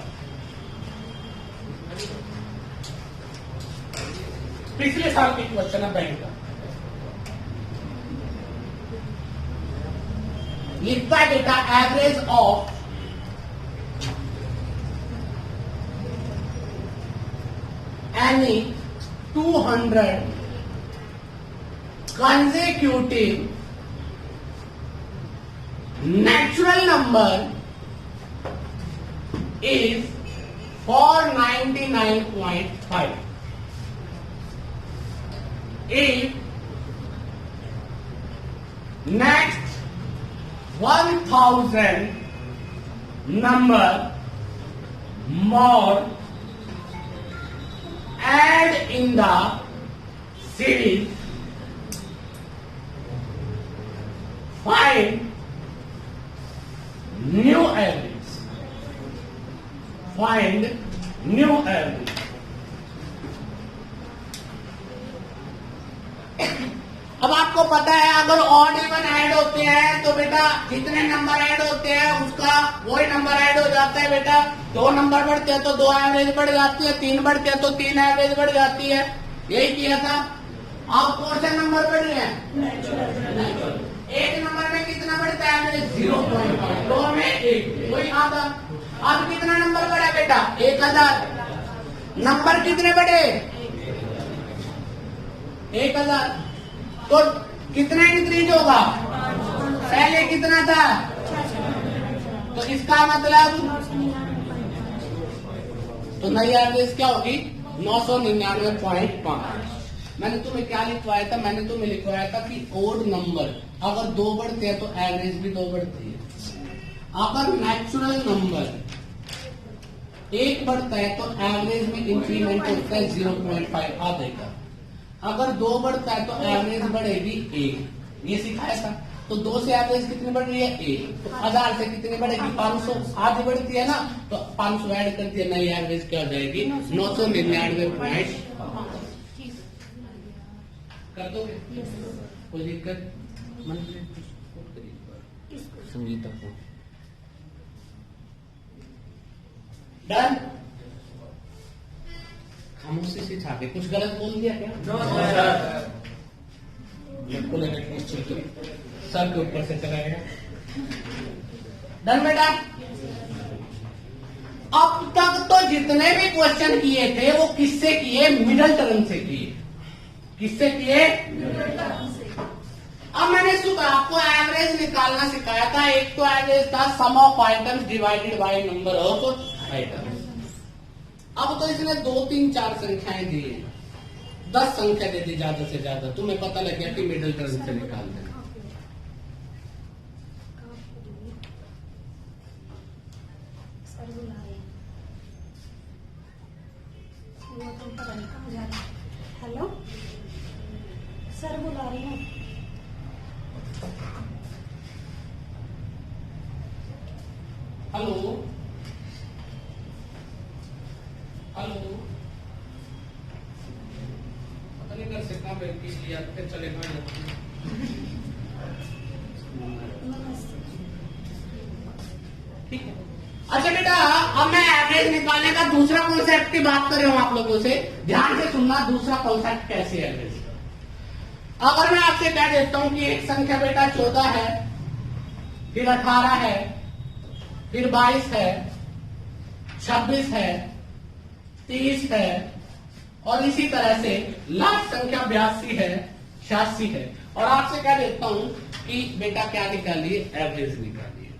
पिछले साल की क्वेश्चन है बैंक का। लिखता है बेटा average of any 200 consecutive natural number is 499.5. If next 1000 number more add in the series, find new average. Find new average. अब आपको पता है अगर ऑड इवन ऐड होते हैं तो बेटा जितने नंबर ऐड होते हैं उसका वही नंबर ऐड हो जाता है बेटा। 2 नंबर बढ़ते हैं तो 2 एवरेज बढ़ जाती है, 3 बढ़ते हैं तो 3 एवरेज बढ़ जाती है। यही किया था। अब कौन से नंबर बढ़ रहे हैं? एक नंबर में कितना बढ़ता है? एवरेज 0.5, 2 में 1, वही आधा। अब कितना नंबर बढ़ा बेटा? 1000। नंबर कितने बढ़े? 1000। तो कितना इंक्रीज होगा? पहले कितना था? तो इसका मतलब तो नई एवरेज क्या होगी? 999.5। मैंने तुम्हें क्या लिखवाया था? मैंने तुम्हें लिखवाया था कि ओड नंबर अगर 2 बढ़ते हैं तो एवरेज भी 2 बढ़ती है। अगर नेचुरल नंबर 1 बढ़ता है तो एवरेज में इंक्रीमेंट होता है 0.5 आधे का। अगर 2 बढ़ता है तो एवरेज बढ़ेगी 1। ये सिखाया था। तो 2 से एवरेज कितनी बढ़ रही है? 1। तो 1000 से कितनी बढ़ेगी? 500। आधी बढ़ती है ना, तो 500 ऐड करती है, नई एवरेज क्या हो जाएगी? 999.5। कर दोगे? कोई दिक्कत? संगीता को डन। खामोशी से छापे। कुछ गलत बोल दिया क्या? बिल्कुल सर के ऊपर से चला गया। डन बेटा। अब तक तो जितने भी क्वेश्चन किए थे वो किससे किए? मिडल टर्म से किए। किससे किए? अब मैंने सुबह आपको एवरेज निकालना सिखाया था। एक तो एवरेज था sum of items divided by number of items. अब तो इसने 2, 3, 4 संख्याएं दी है, 10 संख्या दे दी ज्यादा से ज्यादा। तुम्हें पता लग गया कि मिडिल टर्म से निकाल देना। हेलो सर, बुला रही हूँ। हेलो हेलो, पता नहीं कर सकता किस लिए आते चले गए। ठीक है। अच्छा बेटा, अब मैं एवरेज निकालने का दूसरा कॉन्सेप्ट की बात कर रहा हूं आप लोगों से। ध्यान से सुनना, दूसरा कॉन्सेप्ट कैसे है एवरेज। अगर मैं आपसे कह देता हूं कि एक संख्या बेटा 14 है, फिर 18 है, फिर 22 है, 26 है, 30 है, और इसी तरह से लास्ट संख्या 82 है, 86 है, और आपसे कह देता हूं कि बेटा क्या निकालिए? एवरेज निकालिए।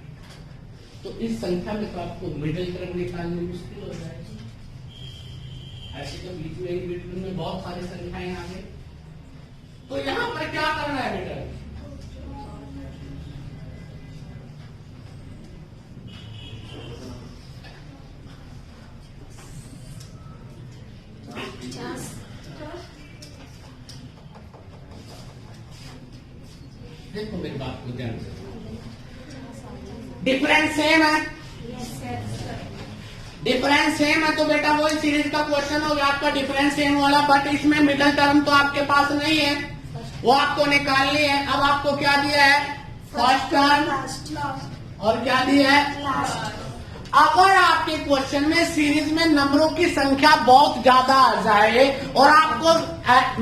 तो इस संख्या में तो आपको मिडिल टर्म निकालनी मुश्किल हो जाएगी। ऐसे तो बीच में बहुत सारी संख्याएं आ गई। तो यहां पर क्या करना है बेटा? देखो मेरी बात को ध्यान से। डिफरेंस सेम है, डिफरेंस सेम है तो बेटा वही सीरीज का क्वेश्चन हो गया आपका डिफरेंस सेम वाला। बट इसमें मिडिल टर्म तो आपके पास नहीं है, वो आपको निकालनी है। अब आपको क्या दिया है? फर्स्ट टर्म, और क्या दिया है? अगर आपके क्वेश्चन में सीरीज में नंबरों की संख्या बहुत ज्यादा आ जाए और आपको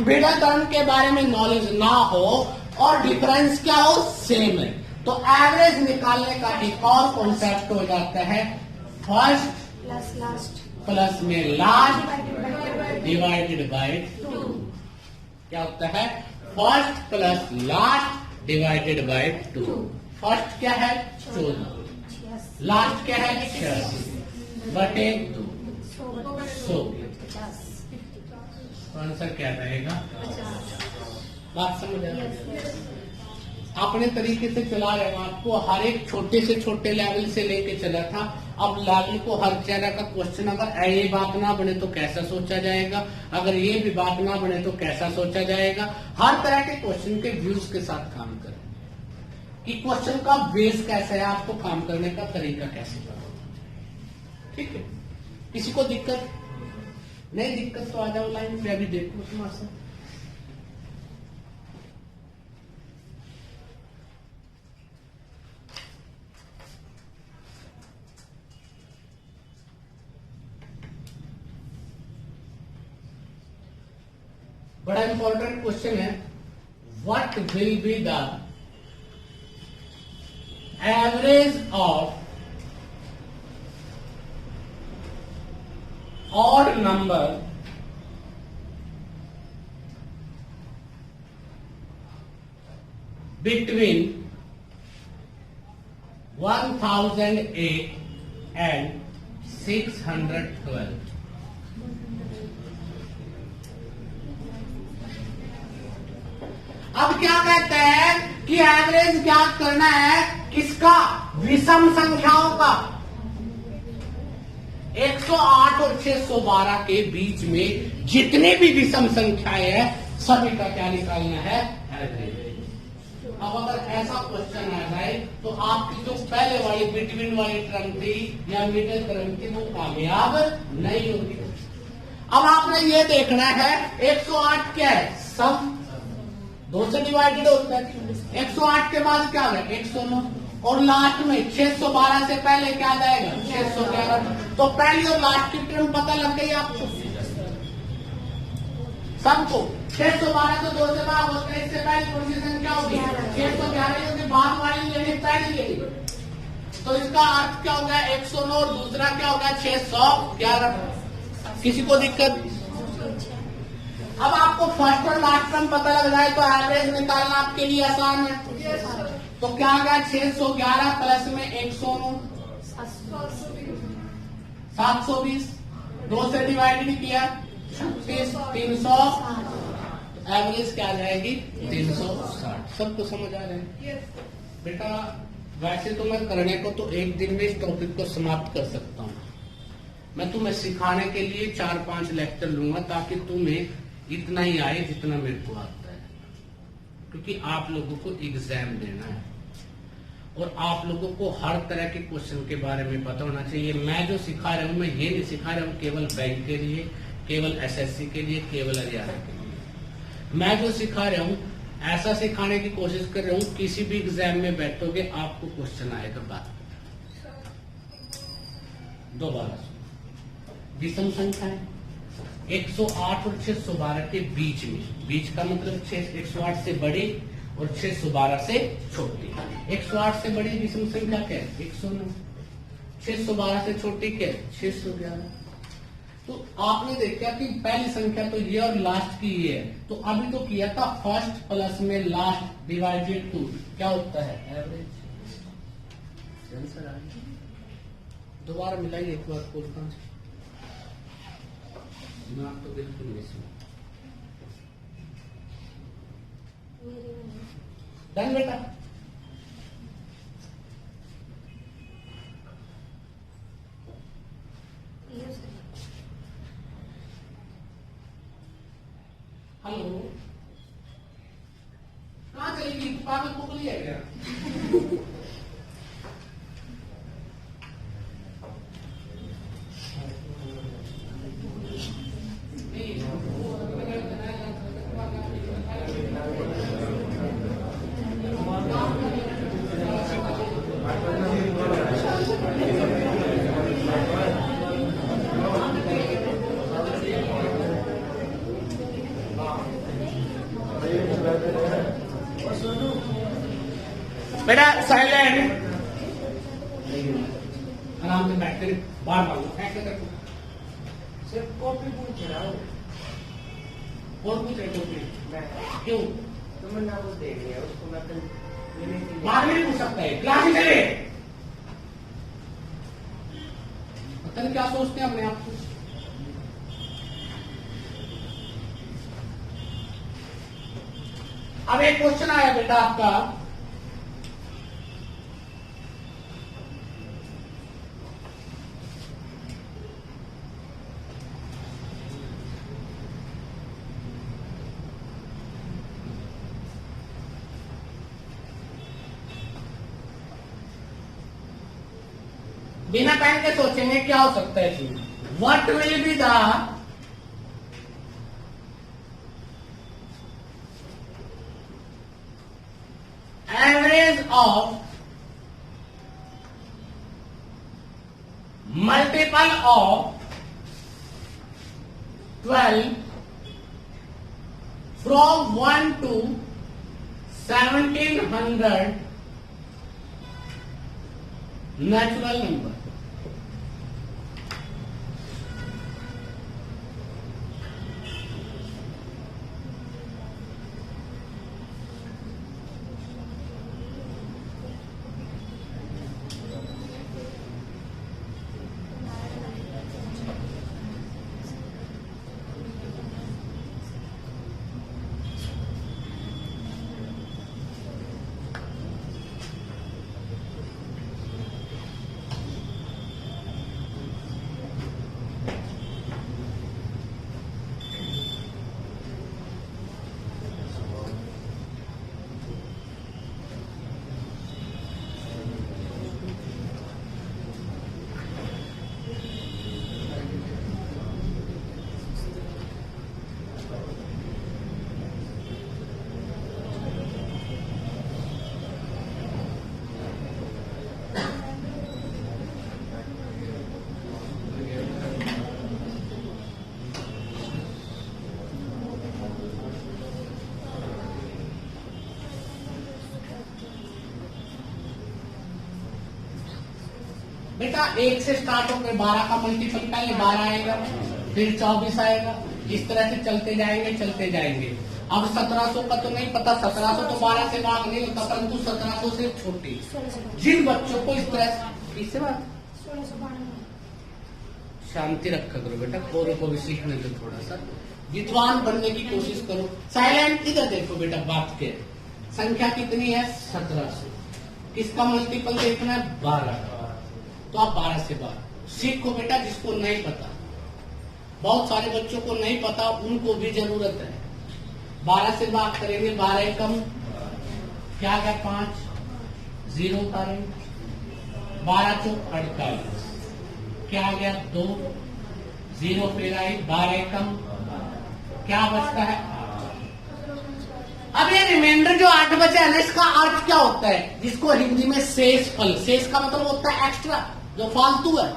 मिडिल टर्म के बारे में नॉलेज ना हो और डिफरेंस क्या हो? सेम है, तो एवरेज निकालने का एक और कॉन्सेप्ट हो जाता है फर्स्ट प्लस लास्ट प्लस में लास्ट डिवाइडेड बाय 2। क्या होता है? First plus last divided by 2। First क्या है? 14। लास्ट क्या है? 86 बटे 2। 100। तो आंसर क्या रहेगा? बात समझ आए? अपने तरीके से चला रहे हैं, आपको हर एक छोटे से छोटे लेवल से लेके चला था। अब लेवल को हर तरह का क्वेश्चन, अगर ये बात ना बने तो कैसा सोचा जाएगा, अगर ये भी बात ना बने तो कैसा सोचा जाएगा। हर तरह के क्वेश्चन के व्यूज के साथ काम करें कि क्वेश्चन का बेस कैसा है, आपको काम करने का तरीका कैसे करो। ठीक है? किसी को दिक्कत नहीं? दिक्कत तो आ जाओ लाइन पे, अभी देखो तुम्हारे से। बड़ा इंपॉर्टेंट क्वेश्चन है, what will be the average of odd number between 1008 and 612। अब क्या कहते हैं कि एवरेज ज्ञात करना है किसका? विषम संख्याओं का। 108 और 612 के बीच में जितने भी विषम संख्याएं हैं सभी का क्या निकालना है? एवरेज। अब अगर ऐसा क्वेश्चन आ जाए तो आपकी जो पहले वाली बिटवीन वाली टर्म थी या मिडिल टर्म थी वो कामयाब नहीं होगी। अब आपने ये देखना है 108 क्या है? सम 2 से डिवाइडेड होता है। 108 के बाद क्या होगा? 109 और लास्ट में 612 से पहले क्या आ जाएगा? 611। तो पहली और लास्ट की टर्म पता लग गई आपको सबको। 612 तो 2 से भाग होता है, इससे पहले कौन सी संख्या होगी? 611 होगी, बाद वाली लेनी पहली लेनी। तो इसका अर्थ क्या होगा? 109 और दूसरा क्या होगा? 611। किसी को दिक्कत? अब आपको फर्स्ट और लास्ट टर्म पता लग जाए तो एवरेज निकालना आपके लिए आसान है। तो क्या आ गया? 611 प्लस में 109 720। 2 से डिवाइडेड किया 36 300। एवरेज क्या आ जाएगी? 360। सबको समझ आ रहे हैं? बेटा वैसे तो मैं करने को तो एक दिन में इस टॉपिक को समाप्त कर सकता हूँ। मैं तुम्हें सिखाने के लिए 4-5 लेक्चर लूंगा ताकि तुम्हें इतना ही आए जितना मेरे को आता है, क्योंकि आप लोगों को एग्जाम देना है और आप लोगों को हर तरह के क्वेश्चन के बारे में पता होना चाहिए। मैं जो सिखा रहा हूँ मैं ये नहीं सिखा रहा हूँ केवल बैंक के लिए, केवल एसएससी के लिए, केवल हरियाणा के लिए। मैं जो सिखा रहा हूँ ऐसा सिखाने की कोशिश कर रहा हूँ किसी भी एग्जाम में बैठोगे आपको क्वेश्चन आएगा। बात दोबारा विषम संख्या है 108 और 612 के बीच में। बीच का मतलब 108 से बड़ी और 612 से छोटी। 108 से बड़ी विषम संख्या क्या है? 109। 612 से छोटी क्या है? 611। तो आपने देखा कि पहली संख्या तो ये और लास्ट की ये है। तो अभी तो किया था फर्स्ट प्लस में लास्ट डिवाइडेड 2 क्या होता है? एवरेज। आंसर आ गया। दोबारा मिलाइए एक बार बोलता दिमाग तो बिल्कुल नहीं सुना। डन बेटा? हेलो, कहाँ चलेगी? पागल पुकली है क्या? बेटा बार मांगो ऐसे देखो सिर्फ कॉपी पूछ रहा हूँ। और कुछ है कॉपी मैं क्यों तमन्ना को दे दिया उसको, मैं कल लेने के लिए बाद में नहीं पूछ सकता है क्लास में चले। पता नहीं क्या सोचते हैं अपने आप को। अब एक क्वेश्चन आया बेटा आपका, बिना पेन के सोचेंगे क्या हो सकता है इसमें। What will be the average of multiple of 12 from 1 to 1700 natural number. बेटा एक से स्टार्ट होकर 12 का मल्टीपल पहले 12 आएगा, फिर 24 आएगा, इस तरह से चलते जाएंगे। अब 1700 का तो नहीं पता, 1700 तो 12 से भाग नहीं होता, परंतु 1700 से छोटी जिन बच्चों को इस तरह से, इससे बात शांति रखा करो बेटा, कोरों को भी सीखने दो थोड़ा सा, विद्वान बनने की कोशिश करो। साइलेंट इधर देखो बेटा, बात के संख्या कितनी है 1700, किसका मल्टीपल देखना है 12, तो आप 12 से 12 सीखो बेटा। जिसको नहीं पता, बहुत सारे बच्चों को नहीं पता, उनको भी जरूरत है। 12 से बात करेंगे, 12 एकम क्या गया 5, 0 उतारेंगे, 12 चौक 48, क्या गया 2, 0 फिर आई, 12 एकम क्या बचता है। अब ये रिमाइंडर जो 8 बचे है, इसका अर्थ क्या होता है, जिसको हिंदी में शेष फल, शेष का मतलब होता है एक्स्ट्रा, जो फालतू है।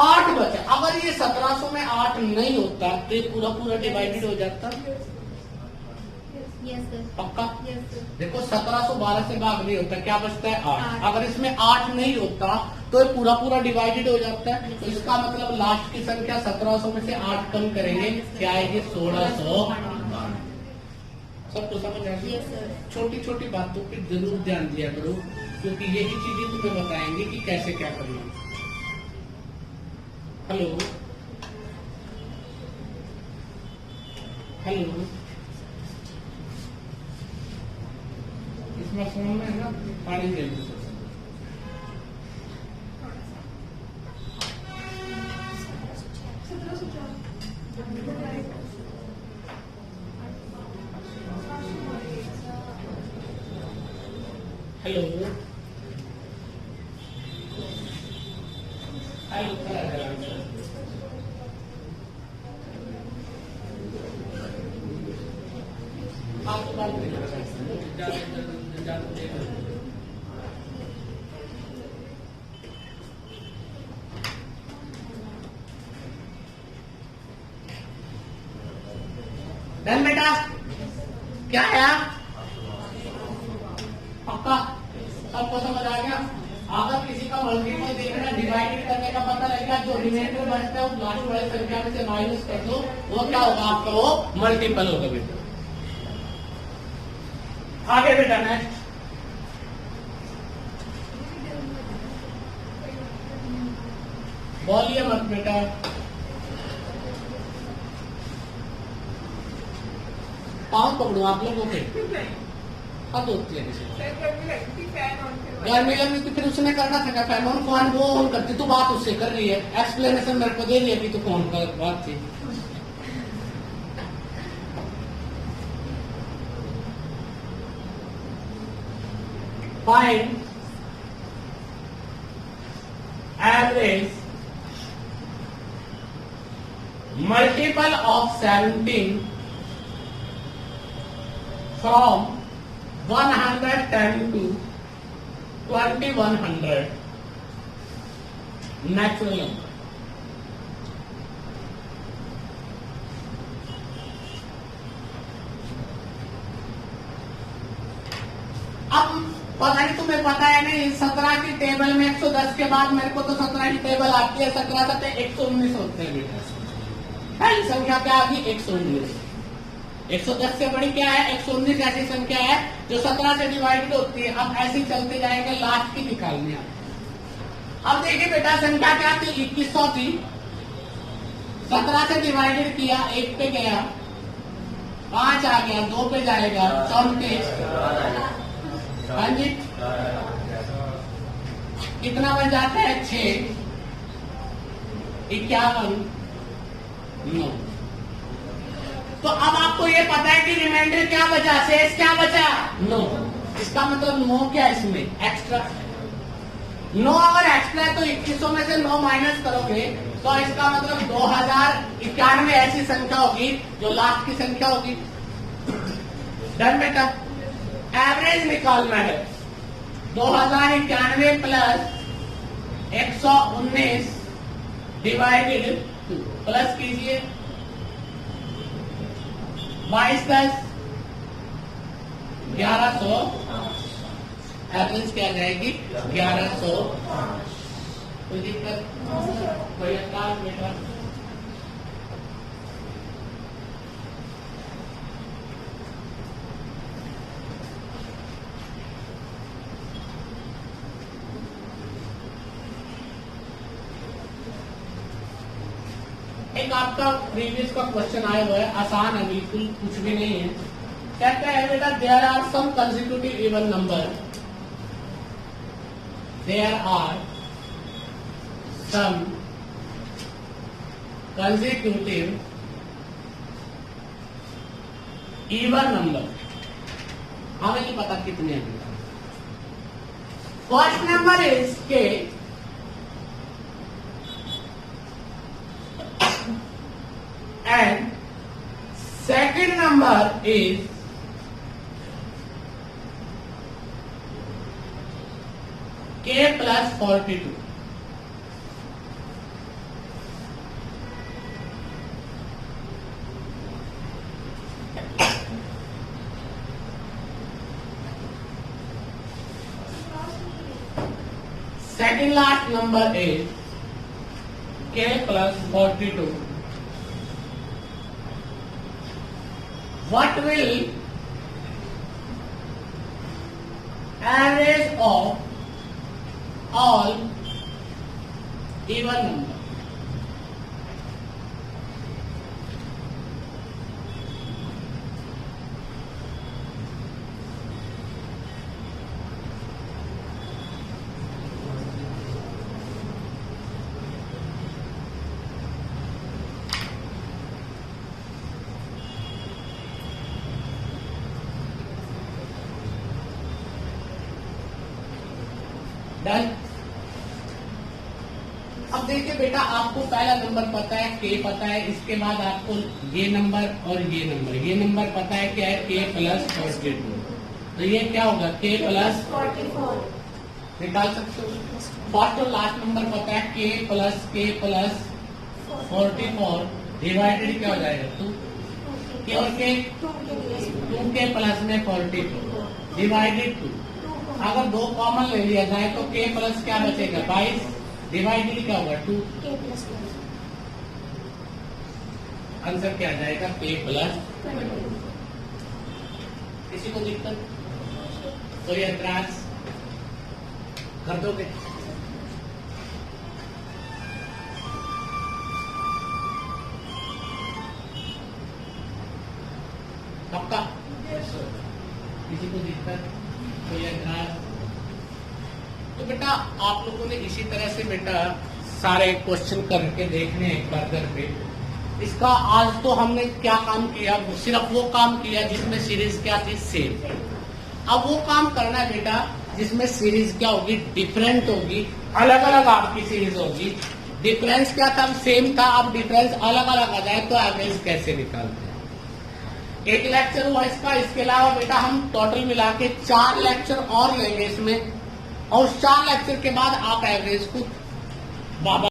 8 बचे, अगर ये 1700 में 8 नहीं होता तो ये पूरा पूरा डिवाइडेड हो जाता। Yes, sir. पक्का? Yes, sir. देखो 1700 12 से भाग नहीं होता, क्या बचता है 8। अगर इसमें 8 नहीं होता तो ये पूरा पूरा डिवाइडेड हो जाता है। तो इसका मतलब लास्ट की संख्या 1700 में से 8 कम करेंगे, क्या आएगी 1600। सबको समझ आ गई? Yes, sir. छोटी छोटी बातों पे जरूर ध्यान दिया करो, क्योंकि यही चीजें तुम्हें बताएंगे कि कैसे क्या करना। हेलो हेलो, इसमें फोन में है ना, पानी दे दो। हेलो हेलो, आपको बात नहीं कर सकते। डन बेटा, क्या है पक्का, सबको समझ आ गया। अगर किसी का मल्टीपल देखना डिवाइडेड करने का पता लगेगा, जो रिमाइंडर बचता है वो लास्ट वाली संख्या में से माइनस कर दो, वो क्या होगा आपका, वो मल्टीपल होगा बेटा। आगे बेटा नेक्स्ट, बोलिए मत बेटा। पाँव पकड़ो आप लोगों के, हाथ होती है गर्मी लग रही थी, फिर उसने करना था क्या, फैन ऑन फैन वो ऑन करती, तो बात उससे कर रही है, एक्सप्लेनेशन मेरे को दे रही है कि तो कौन का बात थी। Find average multiple of 17 from 110 to 2100 natural number. अब पता नहीं तुम्हें पता है नहीं, 17 की टेबल में 110 के बाद मेरे को तो 17 की टेबल आती है, 17 सत्ते 119 होते हैं बेटा। पहली संख्या क्या आती है, 119। 110 से बड़ी क्या है, 119 ऐसी संख्या है जो 17 से डिवाइडेड होती है। अब ऐसे ही चलते जाएंगे, लास्ट की निकालनी है। अब देखिए बेटा, संख्या क्या थी, 2100 थी, 17 से डिवाइडेड किया, 1 पे गया, 5 आ गया, 2 पे जाएगा, 34। हाँ जी, कितना बन जाता है, 6, 51, 9। तो अब आपको ये पता है कि रिमाइंडर क्या बचा, शेष क्या बचा, 9। इसका मतलब 9 क्या है इसमें, एक्स्ट्रा। 9 अगर एक्स्ट्रा है तो 2100 में से 9 माइनस करोगे तो इसका मतलब 2091 ऐसी संख्या होगी जो लास्ट की संख्या होगी। डन बेटा। एवरेज निकालना है, 2091 प्लस 119 डिवाइडेड, प्लस कीजिए 22 10 1100, एवरेज क्या जाएगी 1100। कोई दिक्कत, कोई अंदाज बेटा। एक आपका प्रीवियस का क्वेश्चन आया हुआ है, आसान है बिल्कुल, कुछ भी नहीं है। कहता है बेटा, there are some consecutive even number, there are some consecutive even number, हमें नहीं पता कितने हैं। First number is k and second number is k plus 42. Second last number is k plus 42. What will average of all even number? Done. अब देखिए बेटा, आपको पहला नंबर पता है, के पता है, इसके बाद आपको ये नंबर और ये नंबर, ये नंबर पता है क्या है, के प्लस 42। तो ये क्या होगा, के प्लस 44 निकाल सकते हो। फर्स्ट और लास्ट नंबर पता है, के प्लस 44 डिवाइडेड क्या हो जाएगा, 2 के और के 2 के प्लस में 44 डिवाइडेड 2। अगर 2 कॉमन ले लिया जाए तो k प्लस क्या बचेगा 22 डिवाइडेड क्या होगा 2। आंसर क्या आ जाएगा k प्लस। किसी को दिक्कत कोई एतराज कर दोगे? पक्का? किसी को दिक्कत कोई एतराज? तो बेटा आप लोगों ने इसी तरह से बेटा सारे क्वेश्चन करके देखने एक बार घर पे। इसका आज तो हमने क्या काम किया, सिर्फ वो काम किया जिसमें सीरीज क्या थी सेम। अब वो काम करना है बेटा जिसमें सीरीज क्या होगी डिफरेंट होगी, अलग अलग आपकी सीरीज होगी। डिफरेंस क्या था सेम था, अब डिफरेंस अलग अलग आ जाए तो एवरेज कैसे निकालते हैं। एक लेक्चर हुआ इसका, इसके अलावा बेटा हम टोटल मिला के 4 लेक्चर और लेंगे इसमें, और उस 4 लेक्चर के बाद आप एवरेज को बाबा